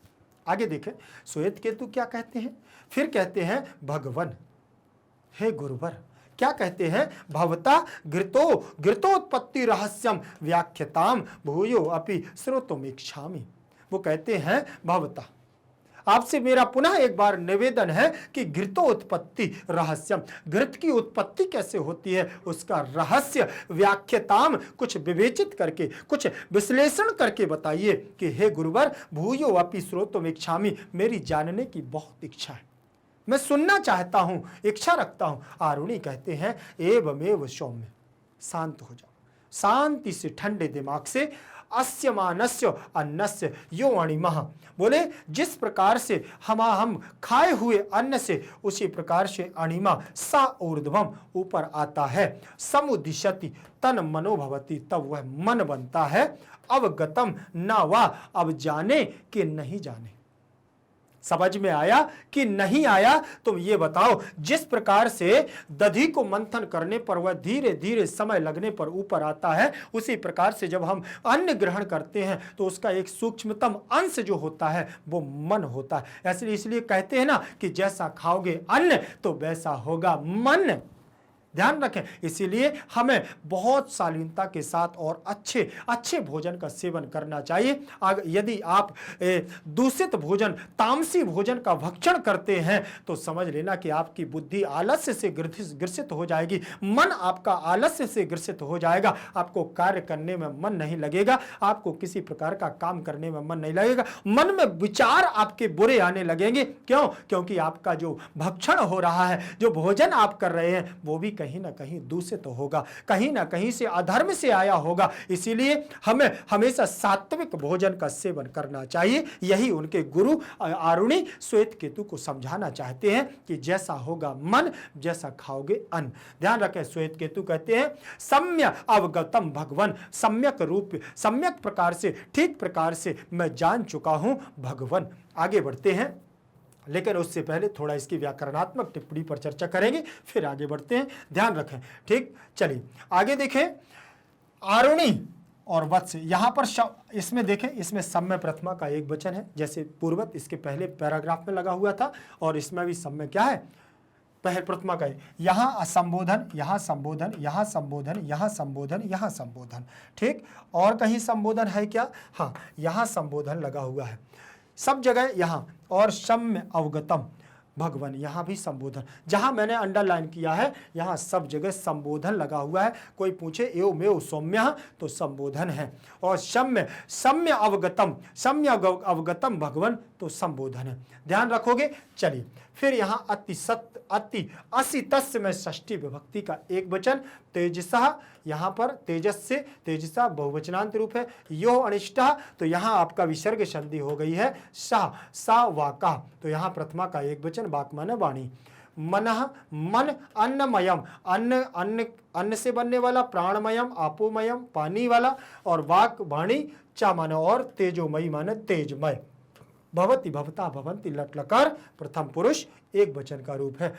आगे देखें श्वेत केतु क्या कहते हैं, फिर कहते हैं भगवन, हे गुरुवर, क्या कहते हैं, भवता घृतोत्पत्ति रहस्यम व्याख्यताम भूयो अपि श्रोतुमिच्छामि। वो कहते हैं भवता, आपसे मेरा पुनः एक बार निवेदन है कि घृतोत्पत्ति रहस्यम, घृत की उत्पत्ति कैसे होती है उसका रहस्य व्याख्याताम कुछ विवेचित करके, कुछ विश्लेषण करके बताइए कि हे गुरुवर भूयो अपि श्रोतुम इच्छामि, मेरी जानने की बहुत इच्छा है, मैं सुनना चाहता हूं, इच्छा रखता हूं। आरुणि कहते हैं एवमेव सौम्य, शांत हो जाओ, शांति से ठंडे दिमाग से अस्य मानस्य अन्नस्य यो अणिमः, बोले जिस प्रकार से हम खाए हुए अन्न से उसी प्रकार से अणिमा सा ऊर्ध्वम ऊपर आता है, समुदिशति तन मनोभवती, तब वह मन बनता है, अवगतम ना वा, अब जाने कि नहीं जाने, समझ में आया कि नहीं आया तुम ये बताओ। जिस प्रकार से दधी को मंथन करने पर वह धीरे धीरे समय लगने पर ऊपर आता है, उसी प्रकार से जब हम अन्न ग्रहण करते हैं तो उसका एक सूक्ष्मतम अंश जो होता है वो मन होता है। इसलिए कहते हैं ना कि जैसा खाओगे अन्न तो वैसा होगा मन, ध्यान रखें। इसीलिए हमें बहुत शालीनता के साथ और अच्छे अच्छे भोजन का सेवन करना चाहिए। यदि आप दूषित भोजन, तामसी भोजन का भक्षण करते हैं तो समझ लेना कि आपकी बुद्धि आलस्य से ग्रसित हो जाएगी, मन आपका आलस्य से ग्रसित हो जाएगा, आपको कार्य करने में मन नहीं लगेगा, आपको किसी प्रकार का काम करने में मन नहीं लगेगा, मन में विचार आपके बुरे आने लगेंगे। क्यों? क्योंकि आपका जो भक्षण हो रहा है, जो भोजन आप कर रहे हैं वो भी कहीं ना कहीं दूषित तो होगा, कहीं ना कहीं से अधर्म से आया होगा। इसीलिए हमें हमेशा सात्विक भोजन का सेवन करना चाहिए। यही उनके गुरु आरुणि श्वेत केतु को समझाना चाहते हैं कि जैसा होगा मन, जैसा खाओगे अन्न। ध्यान रखें, श्वेत केतु कहते हैं सम्यक अवगतम भगवन, सम्यक रूप, सम्यक प्रकार से, ठीक प्रकार से मैं जान चुका हूं भगवन। आगे बढ़ते हैं, लेकिन उससे पहले थोड़ा इसकी व्याकरणात्मक टिप्पणी पर चर्चा करेंगे, फिर आगे बढ़ते हैं। ध्यान रखें, ठीक। चलिए आगे देखें, आरुणि और वत्स, यहां पर इसमें देखें, इसमें सम्य प्रथमा का एक वचन है, जैसे पूर्वत इसके पहले पैराग्राफ में लगा हुआ था, और इसमें भी सम्य क्या है, पहले प्रथमा का है। यहां संबोधन, यहां संबोधन, यहां संबोधन, यहां संबोधन, यहां संबोधन, ठीक। और कहीं संबोधन है क्या? हाँ, यहां संबोधन लगा हुआ है सब जगह यहां, और सम्य अवगतम भगवन, यहां भी संबोधन, जहां मैंने अंडरलाइन किया है यहां सब जगह संबोधन लगा हुआ है। कोई पूछे एवमेव सौम्य तो संबोधन है, और सम्य अवगतम, सम्य अवगतम भगवन तो संबोधन है। ध्यान रखोगे। चलिए फिर यहां अति सत्य, अति असि तस्य में षष्ठी विभक्ति का एक वचन, तेजसा, यहां पर तेजस से तेजसा बहुवचनांत रूप है। यो अनिष्टा, तो यहां आपका विसर्ग संधि हो गई है, सा वाका, तो यहां प्रथमा का एक वचन, वाक माने वाणी। मनः, मन, अन्नमयम, अन्न से बनने वाला, प्राणमयम, आपोमयम, पानी वाला, और वाक वाणी, चा माने और, तेजोमयी माने तेजमय। भवति, भवता, भवंति, लट लकार प्रथम पुरुष एक वचन का रूप है।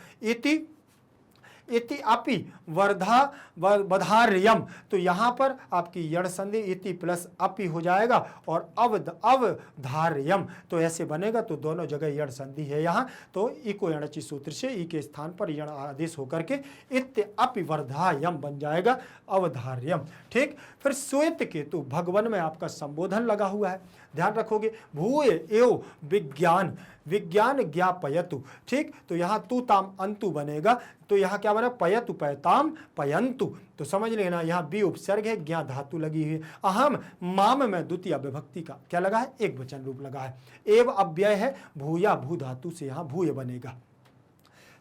इति अपि वर्धा वधार्यम, तो यहां पर आपकी यण संधि इति प्लस अपि हो जाएगा, और अवधार्यम, तो ऐसे बनेगा। तो दोनों जगह यण संधि है यहां, तो इको यणचि सूत्र से ई के स्थान पर यण आदेश होकर के इत्य अपि वर्धायम बन जाएगा, अवधार्यम, ठीक। फिर श्वेत केतु, भगवन में आपका संबोधन लगा हुआ है, ध्यान रखोगे। भूय एव विज्ञान, विज्ञान ज्ञापयतु, ठीक। तो यहाँ तू ताम अंतु बनेगा, तो यहाँ क्या बना, पयतु पयताम पयंतु, तो समझ लेना यहाँ बी उपसर्ग है, ज्ञा धातु लगी हुई है। अहम माम में द्वितीय विभक्ति का क्या लगा है, एक वचन रूप लगा है। एव अव्यय है, भूया भू धातु से यहाँ भूय बनेगा।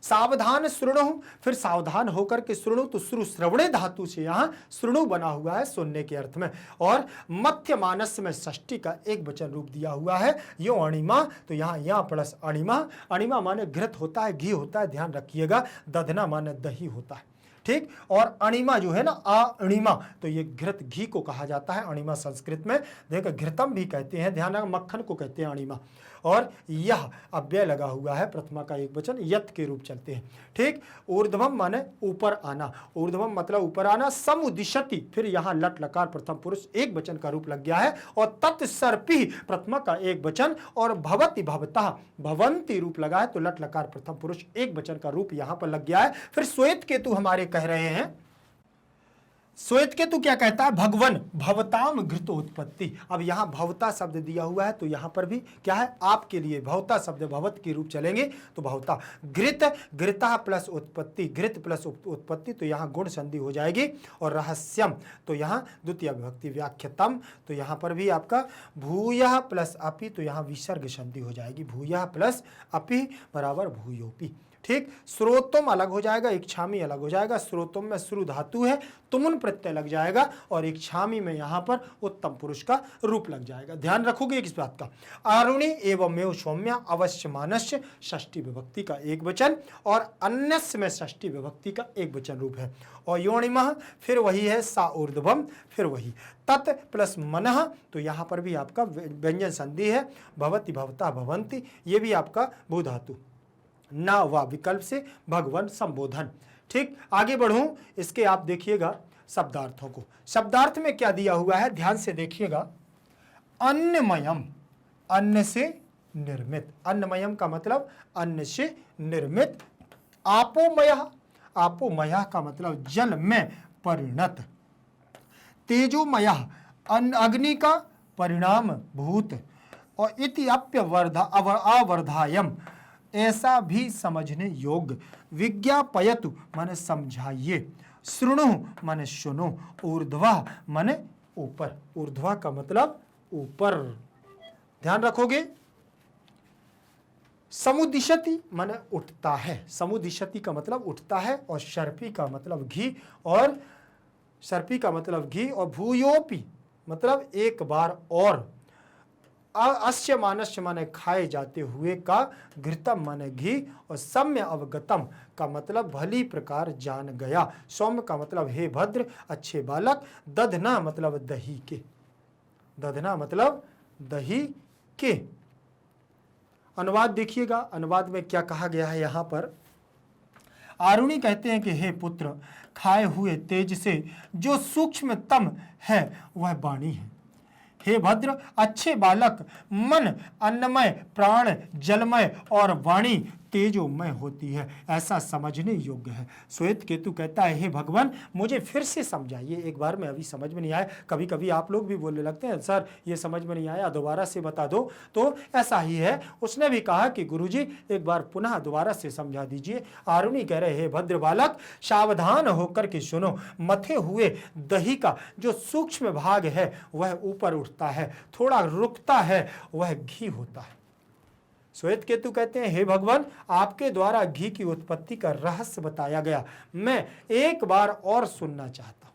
सावधान श्रृणु, फिर सावधान होकर के श्रृणु, तो श्रवणे धातु से यहाँ श्रृणु बना हुआ है सुनने के अर्थ में। और मध्य मानस में षष्ठी का एक वचन रूप दिया हुआ है, यो अणिमा, तो यहाँ प्लस अणिमा, अणिमा माने घृत होता है, घी होता है, ध्यान रखिएगा। दधना माने दही होता है, ठीक। और अणिमा जो है ना, अणिमा, तो ये घृत घी को कहा जाता है अणिमा संस्कृत में, देखो घृतम भी कहते हैं, ध्यान रखना, मक्खन को कहते हैं अणिमा। और यह अव्यय लगा हुआ है, प्रथमा का एक वचन, यत के रूप चलते हैं, ठीक। ऊर्ध्वम माने ऊपर आना, ऊर्ध्वम मतलब ऊपर आना। समुदिशति, फिर यहाँ लट लकार प्रथम पुरुष एक वचन का रूप लग गया है, और तत्सर्पी प्रथमा का एक वचन, और भवति भवता भवंती रूप लगा है, तो लट लकार प्रथम पुरुष एक वचन का रूप यहाँ पर लग गया है। फिर श्वेत केतु हमारे कह रहे हैं श्वेत केतु क्या कहता है, भगवन भवताम घृत उत्पत्ति। अब यहाँ भवता शब्द दिया हुआ है तो यहाँ पर भी क्या है, आपके लिए भवता शब्द भवत के रूप चलेंगे तो भवता। घृत, घृता प्लस उत्पत्ति, घृत प्लस उत्पत्ति तो यहाँ गुण संधि हो जाएगी। और रहस्यम तो यहाँ द्वितीय विभक्ति। व्याख्यतम तो यहाँ पर भी आपका भूयः प्लस अपि तो यहाँ विसर्ग संधि हो जाएगी। भूयः प्लस अपि बराबर भूयोपि। ठीक, स्रोतम अलग हो जाएगा, इच्छामी अलग हो जाएगा। स्रोतम में श्रु धातु है, तुमुन प्रत्यय लग जाएगा और इच्छामी में यहाँ पर उत्तम पुरुष का रूप लग जाएगा। ध्यान रखोगे इस बात का। आरुणि एवं एव सौम्या अवश्य मानस्य षष्ठी विभक्ति का एक वचन और अन्यस्य में षष्ठी विभक्ति का एक वचन रूप है। और योनिमः फिर वही है, सा ऊर्ध्वम फिर वही। तत् प्लस मनः तो यहाँ पर भी आपका व्यंजन संधि है। भवति भवता भवंती ये भी आपका भू धातु। ना व विकल्प से भगवान संबोधन। ठीक, आगे बढ़ूं, इसके आप देखिएगा शब्दार्थों को। शब्दार्थ में क्या दिया हुआ है ध्यान से देखिएगा। अन्नमयम, अन्न से निर्मित। अन्नमयम का मतलब अन्न से निर्मित। आपोमयः, आपोमयः का मतलब जल में परिणत। तेजोमयः अग्नि का परिणाम भूत। और इति अप्यवर्धा अवर्धायम ऐसा भी समझने योग्य। विज्ञापयतु माने समझाइए। श्रृणु माने सुनो। ऊर्ध्वा माने ऊपर। ऊर्ध्वा का मतलब ऊपर। ध्यान रखोगे। समुदिशति माने उठता है। समुदिशति का मतलब उठता है। और शर्पी का मतलब घी, और शर्पी का मतलब घी। और भूयोपि मतलब एक बार और। अस्य मानस्य माने खाए जाते हुए का। घृतम माने घी। और सम्य अवगतम का मतलब भली प्रकार जान गया। सौम्य का मतलब हे भद्र अच्छे बालक। दधना मतलब दही के। दधना मतलब दही के। अनुवाद देखिएगा, अनुवाद में क्या कहा गया है यहाँ पर। आरुणि कहते हैं कि हे पुत्र, खाए हुए तेज से जो सूक्ष्मतम है वह वाणी है। हे भद्र अच्छे बालक, मन अन्नमय, प्राण जलमय और वाणी तेजोमय होती है, ऐसा समझने योग्य है। श्वेत केतु कहता है हे भगवान मुझे फिर से समझाइए, एक बार में अभी समझ में नहीं आया। कभी कभी आप लोग भी बोलने लगते हैं सर ये समझ में नहीं आया दोबारा से बता दो, तो ऐसा ही है। उसने भी कहा कि गुरुजी एक बार पुनः दोबारा से समझा दीजिए। आरुणि कह रहे हे भद्र बालक सावधान होकर के सुनो। मथे हुए दही का जो सूक्ष्म भाग है वह ऊपर उठता है, थोड़ा रुकता है, वह घी होता है। श्वेत केतु कहते हैं हे भगवान आपके द्वारा घी की उत्पत्ति का रहस्य बताया गया, मैं एक बार और सुनना चाहता हूं,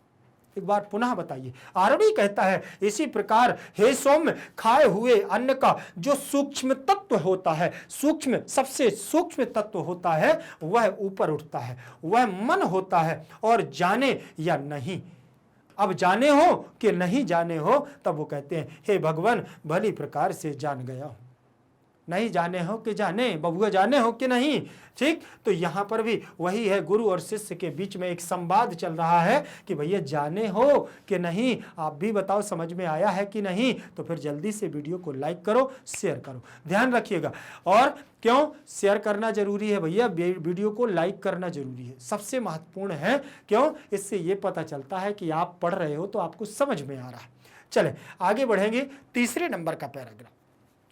एक बार पुनः बताइए। आरुणि कहता है इसी प्रकार हे सौम्य खाए हुए अन्न का जो सूक्ष्म तत्व होता है, सूक्ष्म सबसे सूक्ष्म तत्व होता है वह ऊपर उठता है, वह मन होता है। और जाने या नहीं, अब जाने हो कि नहीं जाने हो, तब वो कहते हैं हे भगवान भली प्रकार से जान गया हूं। नहीं जाने हो कि जाने, बबुआ जाने हो कि नहीं। ठीक, तो यहां पर भी वही है, गुरु और शिष्य के बीच में एक संवाद चल रहा है कि भैया जाने हो कि नहीं, आप भी बताओ समझ में आया है कि नहीं। तो फिर जल्दी से वीडियो को लाइक करो, शेयर करो, ध्यान रखिएगा। और क्यों शेयर करना जरूरी है भैया, वीडियो को लाइक करना जरूरी है, सबसे महत्वपूर्ण है। क्यों, इससे ये पता चलता है कि आप पढ़ रहे हो तो आपको समझ में आ रहा है। चले आगे बढ़ेंगे, तीसरे नंबर का पैराग्राफ।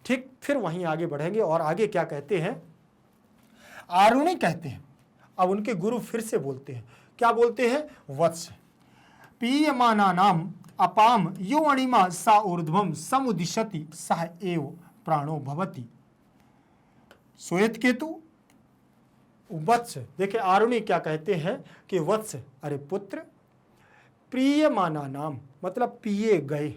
ठीक, फिर वहीं आगे बढ़ेंगे और आगे क्या कहते हैं। आरुणि कहते हैं, अब उनके गुरु फिर से बोलते हैं, क्या बोलते हैं, वत्स पीयमाना नाम अपाम यो अणिमा सा ऊर्ध्वम समुदिशति सह एव प्राणो भवति। श्वेत केतु वत्स, देखिए आरुणि क्या कहते हैं कि वत्स अरे पुत्र, प्रियमाना नाम मतलब पिए गए,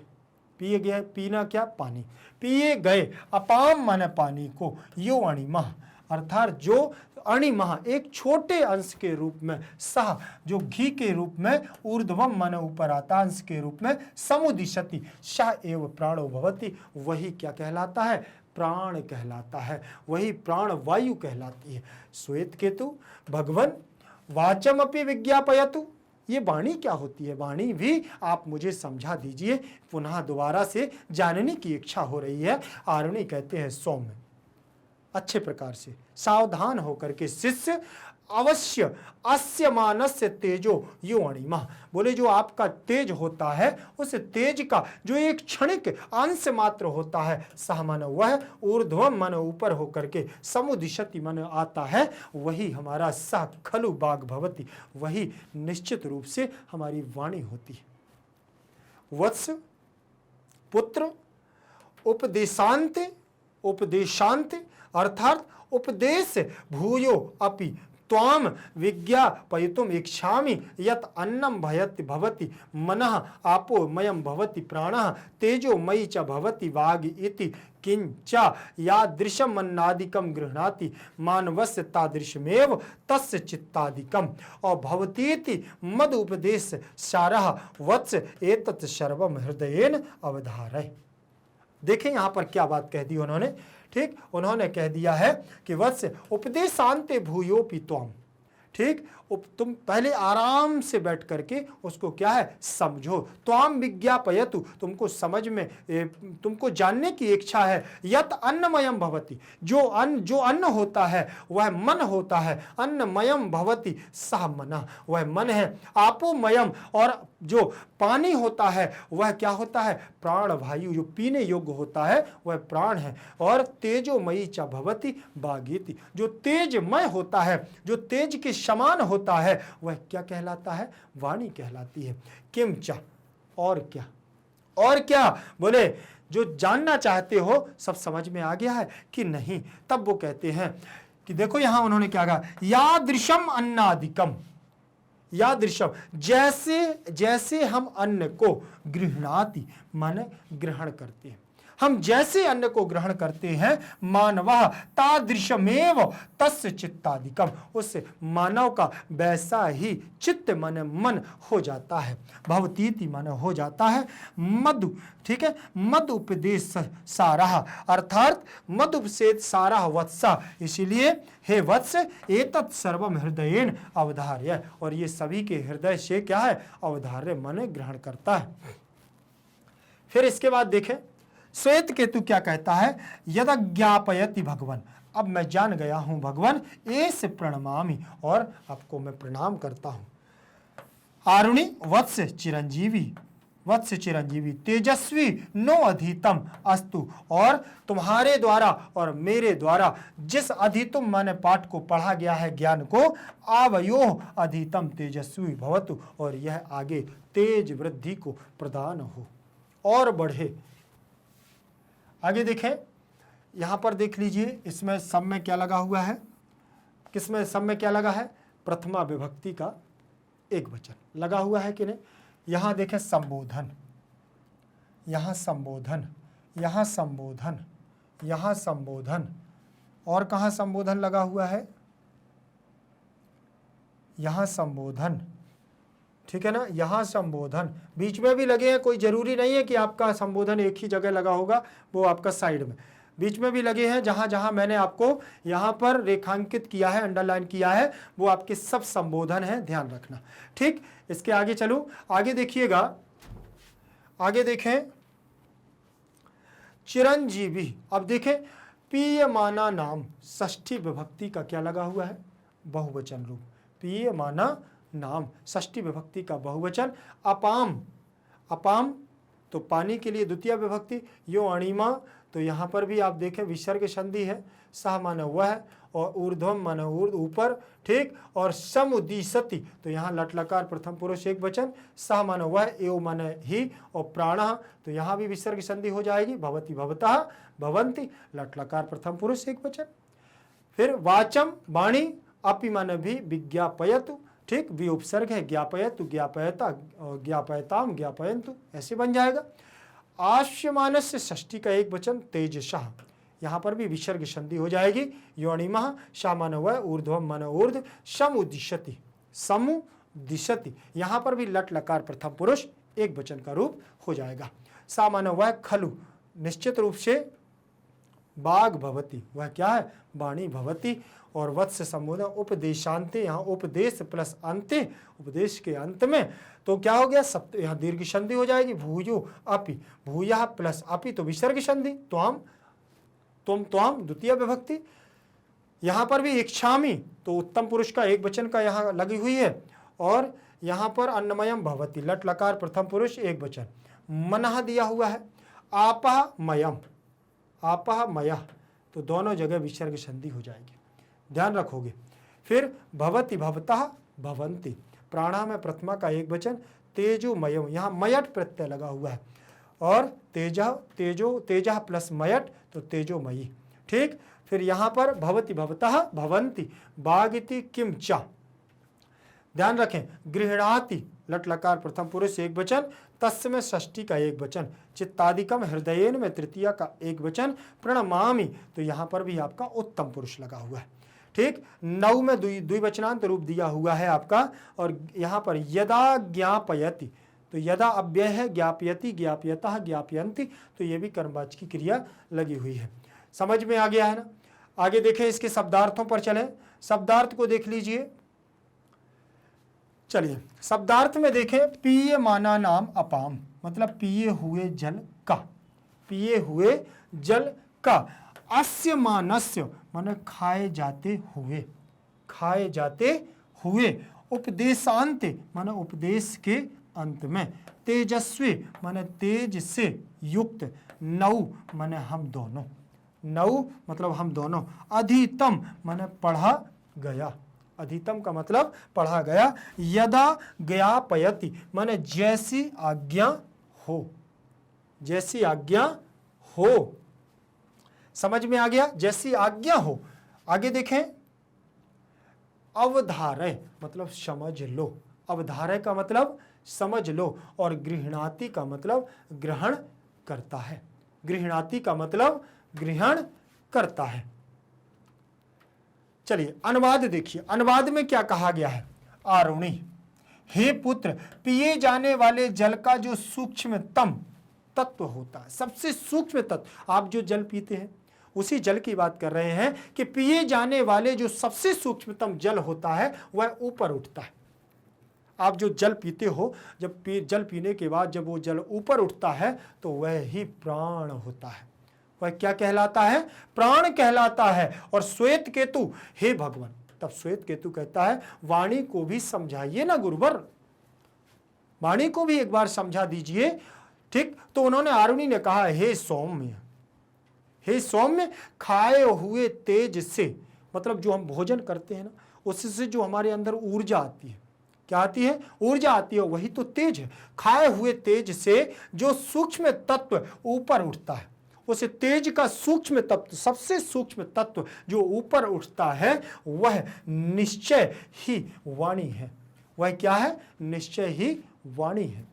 पिए गए, पीना क्या, पानी, पिए गए, अपाम माने पानी को, यो अणिमः अर्थात जो अणिमः एक छोटे अंश के रूप में, सह जो घी के रूप में, ऊर्ध्वम माने ऊपर आता अंश के रूप में, समुदिशति सह एव प्राणो भवति वही क्या कहलाता है, प्राण कहलाता है, वही प्राण वायु कहलाती है। श्वेत केतु भगवन वाचम अपि विज्ञापयतु, ये वाणी क्या होती है, वाणी भी आप मुझे समझा दीजिए, पुनः दोबारा से जानने की इच्छा हो रही है। आरुणि कहते हैं सौम्य, अच्छे प्रकार से सावधान होकर के शिष्य अवश्य अस्य मानस्य तेजो यो अणिमा, बोले जो आपका तेज होता है उस तेज का जो एक क्षणिक अंश मात्र होता है, सह मन वह ऊर्ध्वम मन ऊपर होकर के समुदिशति मन आता है, वही हमारा सह खलु बाग भवती, वही निश्चित रूप से हमारी वाणी होती है। वत्स पुत्र उपदेशांत अर्थात उपदेश भूयो अपि त्वाम विज्ञापयितुम इच्छामि यत् अन्नम भवति मनः आपो मयम भवति प्राणः तेजो मयि च भवति वाग इति किंचा यादृशम अन्नादिकम गृह्णाति मानवस्य तादृशमेव तस्य चित्तादिकम और भवतीति मद उपदेश सारः वत्स एतत् सर्वम हृदयेन अवधारय। देखें यहां पर क्या बात कह दी उन्होंने, ठीक, उन्होंने कह दिया है कि वत्स उपदेशांते भूयोपि त्वम, ठीक, तुम पहले आराम से बैठ करके उसको क्या है समझो। त्वाम विज्ञापयतु, तुमको समझ में तुमको जानने की इच्छा है। यत अन्नमयम भवति, जो अन्न होता है वह मन होता है। अन्नमयम भवति सह मन, वह मन है। आपोमयम, और जो पानी होता है वह क्या होता है प्राण वायु, जो पीने योग्य होता है वह प्राण है। और तेजोमयी च भवति बागीति, जो तेजमय होता है, जो तेज के समान होता है वह क्या कहलाता है वाणी कहलाती है। किम च, और क्या, और क्या, बोले जो जानना चाहते हो सब समझ में आ गया है कि नहीं। तब वो कहते हैं कि देखो यहां उन्होंने क्या कहा, यादृशम अन्नादिकम, यादृशम, जैसे जैसे हम अन्न को गृह्णाति माने ग्रहण करते हैं, हम जैसे अन्न को ग्रहण करते हैं मानवः तादृशमेव तस्य चित्तादिकम, उस मानव का वैसा ही चित्त मन हो जाता है। भवतीति मन हो जाता है। मधु, ठीक है, मद उपदेश सारः अर्थात मद उपदेश सारः वत्सा, इसीलिए हे वत्स एतत् सर्वम हृदयेन अवधार्य, और ये सभी के हृदय से क्या है अवधार्य मन ग्रहण करता है। फिर इसके बाद देखें श्वेत केतु क्या कहता है, यद ज्ञापयति भगवान, अब मैं जान गया हूं भगवान, एस प्रणमामि, और आपको मैं प्रणाम करता हूं। आरुणि वत्स चिरंजीवी, वत्स चिरंजीवी तेजस्वी नो अधीतम अस्तु, और तुम्हारे द्वारा और मेरे द्वारा जिस अधीतम माने पाठ को पढ़ा गया है ज्ञान को, आवयो अधीतम तेजस्वी भवतु, और यह आगे तेज वृद्धि को प्रदान हो और बढ़े। आगे देखें यहां पर देख लीजिए, इसमें सब में क्या लगा हुआ है, किसमें सब में क्या लगा है, प्रथमा विभक्ति का एक वचन लगा हुआ है कि नहीं। यहां देखें संबोधन, यहां संबोधन, यहां संबोधन, यहां संबोधन, और कहां संबोधन लगा हुआ है, यहां संबोधन, ठीक है ना, यहां संबोधन, बीच में भी लगे हैं, कोई जरूरी नहीं है कि आपका संबोधन एक ही जगह लगा होगा, वो आपका साइड में बीच में भी लगे हैं। जहां जहां मैंने आपको यहां पर रेखांकित किया है, अंडरलाइन किया है, वो आपके सब संबोधन है, ध्यान रखना। ठीक, इसके आगे चलो, आगे देखिएगा, आगे देखें चिरंजीवी। अब देखें पीयमाना नाम षष्ठी विभक्ति का क्या लगा हुआ है, बहुवचन रूप, पीयमाना नाम षष्ठी विभक्ति का बहुवचन। अपाम, अपाम तो पानी के लिए द्वितीय विभक्ति। यो अणिमा, तो यहाँ पर भी आप देखें विसर्ग संधि है। सह माने वह, और ऊर्ध्वम माने ऊपर, ठीक, और समुदिशति, तो यहाँ लट लकार प्रथम पुरुष एक वचन, सह माने वह, एव माने ही, और प्राणः, तो यहाँ भी विसर्ग संधि हो जाएगी। भवति भवतः, भवन्ति, लट लकार प्रथम पुरुष एक वचन। फिर वाचम वाणी, अपि माने भी, विज्ञापयतु, ठीक, वि उपसर्ग है, ज्ञापयतु ज्ञापयता, ज्ञापयताम ज्ञापयन्तु, ऐसे बन जाएगा। आश्यमानस्य षष्ठी का एक वचन तेजसः, यहाँ पर भी विसर्ग संधि हो जाएगी। योनिमः, शा माने वह, ऊर्ध्वम माने ऊर्ध्व, समुदिशति, समुदिशति, यहाँ पर भी लट लकार प्रथम पुरुष एक वचन का रूप हो जाएगा। सा माने वह, खलु निश्चित रूप से, बाग भवति, वह क्या है वाणी भवति, और वत्स संबोधन उपदेशांते, यहाँ उपदेश प्लस अंते, उपदेश के अंत में तो क्या हो गया, सप्त, यहाँ दीर्घ संधि हो जाएगी। भूयो अपि, भूयः प्लस अपि तो विसर्ग संधि। त्वाम, तुम त्वाम द्वितीय विभक्ति। यहाँ पर भी इच्छामि, तो उत्तम पुरुष का एक वचन का यहाँ लगी हुई है, और यहाँ पर अन्नमयम भवति, लट लकार प्रथम पुरुष एक वचन, मनः दिया हुआ है, आपः मयम, आपः मयः, तो दोनों जगह विसर्ग संधि हो जाएगी, ध्यान रखोगे। फिर भवति भवतः भवन्ति, प्राणा में प्रथमा का एक वचन, तेजोमयम, यहाँ मयट प्रत्यय लगा हुआ है, और तेजः प्लस मयट, तो तेजोमयी, ठीक। फिर यहाँ पर भवति भवतः भवन्ति, बागिति किम च, ध्यान रखें, गृह्णाति, लट लकार प्रथम पुरुष एक वचन, तस्य में षष्ठी का एक वचन, चित्तादिकम हृदयेन में तृतीया का एक वचन, प्रणमामि, तो यहाँ पर भी आपका उत्तम पुरुष लगा हुआ है, ठीक। नौ में द्विवचनांत रूप दिया हुआ है आपका, और यहाँ पर यदा ज्ञापयति, तो यदा अव्यय है, ज्ञापयति, ज्ञापयतः, ज्ञापयन्ति, तो ये भी कर्मवाची की क्रिया लगी हुई है। समझ में आ गया है ना। आगे देखें, इसके शब्दार्थों पर चलें, शब्दार्थ को देख लीजिए। चलिए शब्दार्थ में देखें, पिए माना नाम अपाम, मतलब पिए हुए जल का, पिए हुए जल का, अस्य मानस्य माने खाए जाते हुए, खाए जाते हुए, उपदेशांत माने उपदेश के अंत में, तेजस्वी माने तेज से युक्त, नौ माने हम दोनों, नौ मतलब हम दोनों, अधितम माने पढ़ा गया, अधितम का मतलब पढ़ा गया, यदा ज्ञापयति माने जैसी आज्ञा हो, जैसी आज्ञा हो, समझ में आ गया, जैसी आज्ञा हो। आगे देखें, अवधारय मतलब समझ लो, अवधारय का मतलब समझ लो, और गृह्णाति का मतलब ग्रहण करता है, गृह्णाति का मतलब ग्रहण करता है। चलिए अनुवाद देखिए, अनुवाद में क्या कहा गया है। आरुणि, हे पुत्र, पिए जाने वाले जल का जो सूक्ष्मतम तत्व होता है, सबसे सूक्ष्म तत्व, आप जो जल पीते हैं उसी जल की बात कर रहे हैं कि पिए जाने वाले जो सबसे सूक्ष्मतम जल होता है वह ऊपर उठता है। आप जो जल पीते हो, जब जल पीने के बाद जब वो जल ऊपर उठता है तो वह ही प्राण होता है, वह क्या कहलाता है, प्राण कहलाता है। और श्वेत केतु, हे भगवान, तब श्वेत केतु कहता है वाणी को भी समझाइए ना गुरुवर, वाणी को भी एक बार समझा दीजिए, ठीक। तो उन्होंने, आरुणि ने कहा, हे सौम्य, हे सौम्य, खाए हुए तेज से, मतलब जो हम भोजन करते हैं ना, उससे जो हमारे अंदर ऊर्जा आती है, क्या आती है, ऊर्जा आती है, वही तो तेज है। खाए हुए तेज से जो सूक्ष्म तत्व ऊपर उठता है, उस तेज का सूक्ष्म तत्व, सबसे सूक्ष्म तत्व जो ऊपर उठता है वह निश्चय ही वाणी है। वह क्या है, निश्चय ही वाणी है।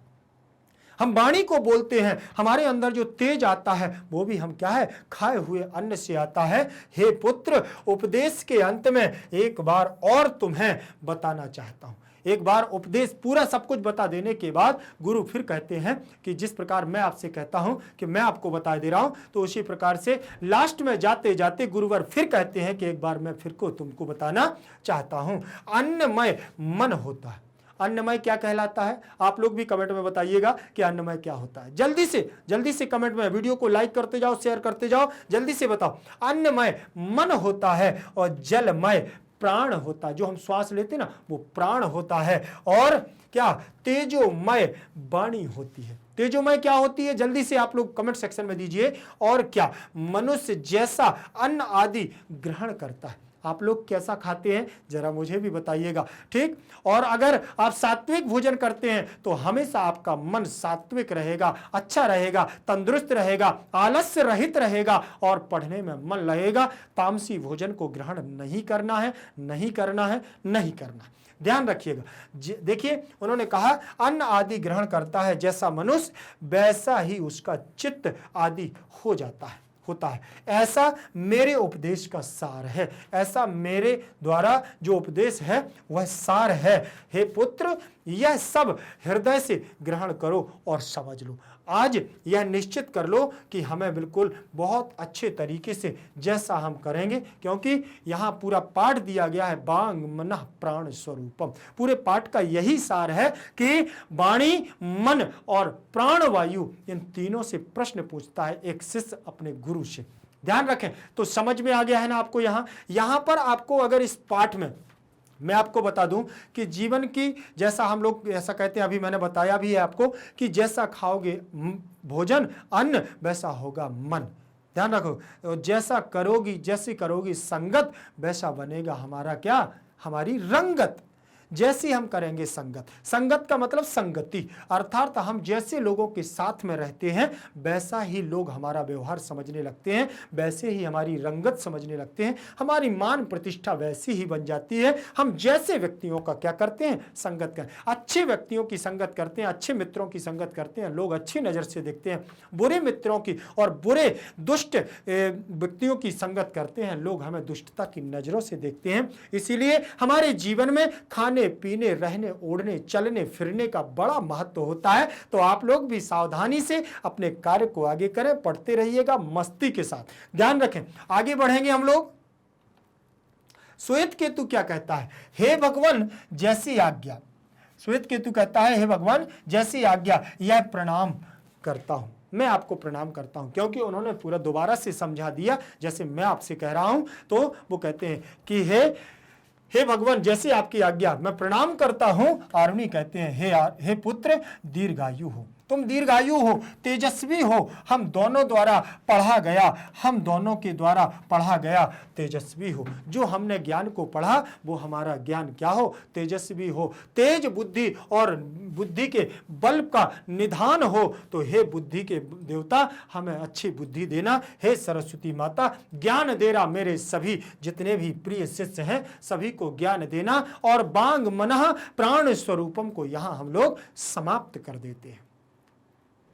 हम वाणी को बोलते हैं, हमारे अंदर जो तेज आता है वो भी हम क्या है, खाए हुए अन्न से आता है। हे पुत्र, उपदेश के अंत में एक बार और तुम्हें बताना चाहता हूं। एक बार उपदेश पूरा सब कुछ बता देने के बाद गुरु फिर कहते हैं कि जिस प्रकार मैं आपसे कहता हूं कि मैं आपको बता दे रहा हूं, तो उसी प्रकार से लास्ट में जाते जाते गुरुवर फिर कहते हैं कि एक बार मैं फिर को तुमको बताना चाहता हूं। अन्नमय मन होता है। अन्नमय क्या कहलाता है, आप लोग भी कमेंट में बताइएगा कि अन्नमय क्या होता है। जल्दी से कमेंट में, वीडियो को लाइक करते जाओ, शेयर करते जाओ, जल्दी से बताओ। अन्नमय मन होता है, और जलमय प्राण होता है, जो हम श्वास लेते ना वो प्राण होता है। और क्या, तेजोमय वाणी होती है। तेजोमय क्या होती है, जल्दी से आप लोग कमेंट सेक्शन में दीजिए। और क्या, मनुष्य जैसा अन्न आदि ग्रहण करता है। आप लोग कैसा खाते हैं जरा मुझे भी बताइएगा, ठीक। और अगर आप सात्विक भोजन करते हैं तो हमेशा आपका मन सात्विक रहेगा, अच्छा रहेगा, तंदुरुस्त रहेगा, आलस्य रहित रहेगा, और पढ़ने में मन लगेगा। तामसी भोजन को ग्रहण नहीं करना है, नहीं करना है, नहीं करना। ध्यान रखिएगा। देखिए उन्होंने कहा अन्न आदि ग्रहण करता है जैसा मनुष्य, वैसा ही उसका चित्त आदि हो जाता है, होता है। ऐसा मेरे उपदेश का सार है, ऐसा मेरे द्वारा जो उपदेश है वह सार है। हे पुत्र, यह सब हृदय से ग्रहण करो और समझ लो। आज यह निश्चित कर लो कि हमें बिल्कुल बहुत अच्छे तरीके से जैसा हम करेंगे, क्योंकि यहाँ पूरा पाठ दिया गया है वांग मनः प्राण स्वरूपम। पूरे पाठ का यही सार है कि वाणी, मन और प्राण वायु, इन तीनों से प्रश्न पूछता है एक शिष्य अपने गुरु से। ध्यान रखें। तो समझ में आ गया है ना आपको। यहां पर आपको अगर इस पाठ में मैं आपको बता दूं कि जीवन की, जैसा हम लोग ऐसा कहते हैं, अभी मैंने बताया भी है आपको कि जैसा खाओगे भोजन अन्न वैसा होगा मन। ध्यान रखो, जैसा करोगी, जैसी करोगी संगत वैसा बनेगा हमारा क्या, हमारी रंगत। जैसी हम करेंगे संगत, संगत का मतलब संगति, अर्थात हम जैसे लोगों के साथ में रहते हैं वैसा ही लोग हमारा व्यवहार समझने लगते हैं, वैसे ही हमारी रंगत समझने लगते हैं, हमारी मान प्रतिष्ठा वैसी ही बन जाती है। हम जैसे व्यक्तियों का क्या करते हैं, संगत करें, अच्छे व्यक्तियों की संगत करते हैं, अच्छे मित्रों की संगत करते हैं, लोग अच्छी नजर से देखते हैं। बुरे मित्रों की और बुरे दुष्ट व्यक्तियों की संगत करते हैं, लोग हमें दुष्टता की नजरों से देखते हैं। इसीलिए हमारे जीवन में खाने पीने, रहने, ओढ़ने, चलने फिरने का बड़ा महत्व होता है। तो आप लोग भी सावधानी से अपने कार्य को आगे करें, पढ़ते रहिएगा मस्ती के साथ। ध्यान रखें, आगे बढ़ेंगे हम लोग। श्वेत केतु क्या कहता है, हे भगवान जैसी आज्ञा। श्वेत केतु कहता है, हे भगवान जैसी आज्ञा, यह प्रणाम करता हूं, मैं आपको प्रणाम करता हूं। क्योंकि उन्होंने पूरा दोबारा से समझा दिया जैसे मैं आपसे कह रहा हूं। तो वो कहते हैं कि हे भगवान जैसी आपकी आज्ञा, मैं प्रणाम करता हूं। आरुणी कहते हैं, हे पुत्र दीर्घायु हो, तुम दीर्घायु हो, तेजस्वी हो, हम दोनों द्वारा पढ़ा गया, हम दोनों के द्वारा पढ़ा गया तेजस्वी हो। जो हमने ज्ञान को पढ़ा वो हमारा ज्ञान क्या हो, तेजस्वी हो, तेज बुद्धि और बुद्धि के बल का निधान हो। तो हे बुद्धि के देवता हमें अच्छी बुद्धि देना, हे सरस्वती माता ज्ञान देना, मेरे सभी जितने भी प्रिय शिष्य हैं सभी को ज्ञान देना। और बांग मनः प्राण स्वरूपम को यहां हम लोग समाप्त कर देते हैं।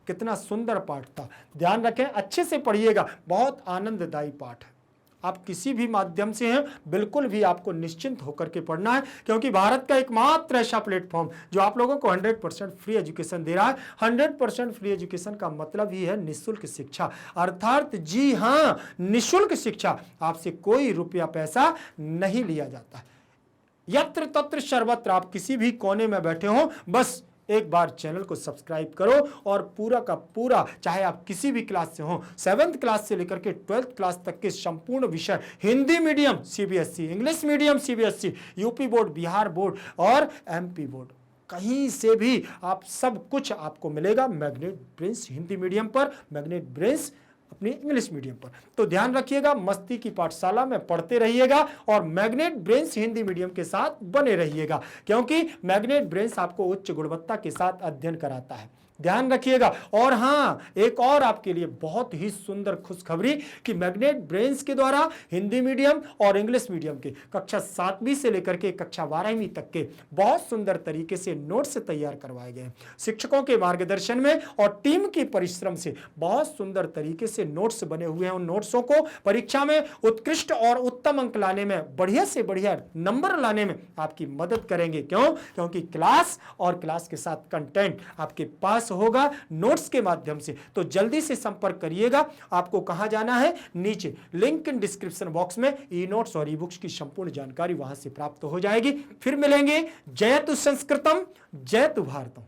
कितना सुंदर पाठ था, ध्यान रखें, अच्छे से पढ़िएगा, बहुत आनंददायी पाठ है। आप किसी भी माध्यम से हैं बिल्कुल भी आपको निश्चिंत होकर के पढ़ना है, क्योंकि भारत का एकमात्र ऐसा प्लेटफॉर्म जो आप लोगों को 100% फ्री एजुकेशन दे रहा है। 100% फ्री एजुकेशन का मतलब ही है निःशुल्क शिक्षा, अर्थात जी हाँ निःशुल्क शिक्षा, आपसे कोई रुपया पैसा नहीं लिया जाता है। यत्र तत्र सर्वत्र, आप किसी भी कोने में बैठे हो बस एक बार चैनल को सब्सक्राइब करो और पूरा का पूरा, चाहे आप किसी भी क्लास से हो, 7th क्लास से लेकर के 12th क्लास तक के संपूर्ण विषय, Hindi medium CBSE, English medium CBSE, UP board, Bihar board और एमपी बोर्ड, कहीं से भी आप सब कुछ आपको मिलेगा मैग्नेट ब्रेन्स हिंदी मीडियम पर, मैग्नेट ब्रेन्स अपनी इंग्लिश मीडियम पर। तो ध्यान रखिएगा, मस्ती की पाठशाला में पढ़ते रहिएगा और मैग्नेट ब्रेन्स हिंदी मीडियम के साथ बने रहिएगा, क्योंकि मैग्नेट ब्रेन्स आपको उच्च गुणवत्ता के साथ अध्ययन कराता है। ध्यान रखिएगा। और हाँ, एक और आपके लिए बहुत ही सुंदर खुशखबरी कि मैग्नेट ब्रेन्स के द्वारा हिंदी मीडियम और इंग्लिश मीडियम के कक्षा 7वीं से लेकर के कक्षा 12वीं तक के बहुत सुंदर तरीके से नोट्स तैयार करवाए गए। शिक्षकों के मार्गदर्शन में और टीम के परिश्रम से बहुत सुंदर तरीके से नोट्स बने हुए हैं। उन नोट्सों को परीक्षा में उत्कृष्ट और उत्तम अंक लाने में, बढ़िया से बढ़िया नंबर लाने में आपकी मदद करेंगे। क्यों? क्योंकि क्लास और क्लास के साथ कंटेंट आपके पास होगा नोट्स के माध्यम से। तो जल्दी से संपर्क करिएगा। आपको कहां जाना है, नीचे लिंक इन डिस्क्रिप्शन बॉक्स में ई नोट्स और ई बुक्स की संपूर्ण जानकारी वहां से प्राप्त हो जाएगी। फिर मिलेंगे। जयतु संस्कृतम, जयतु भारतम।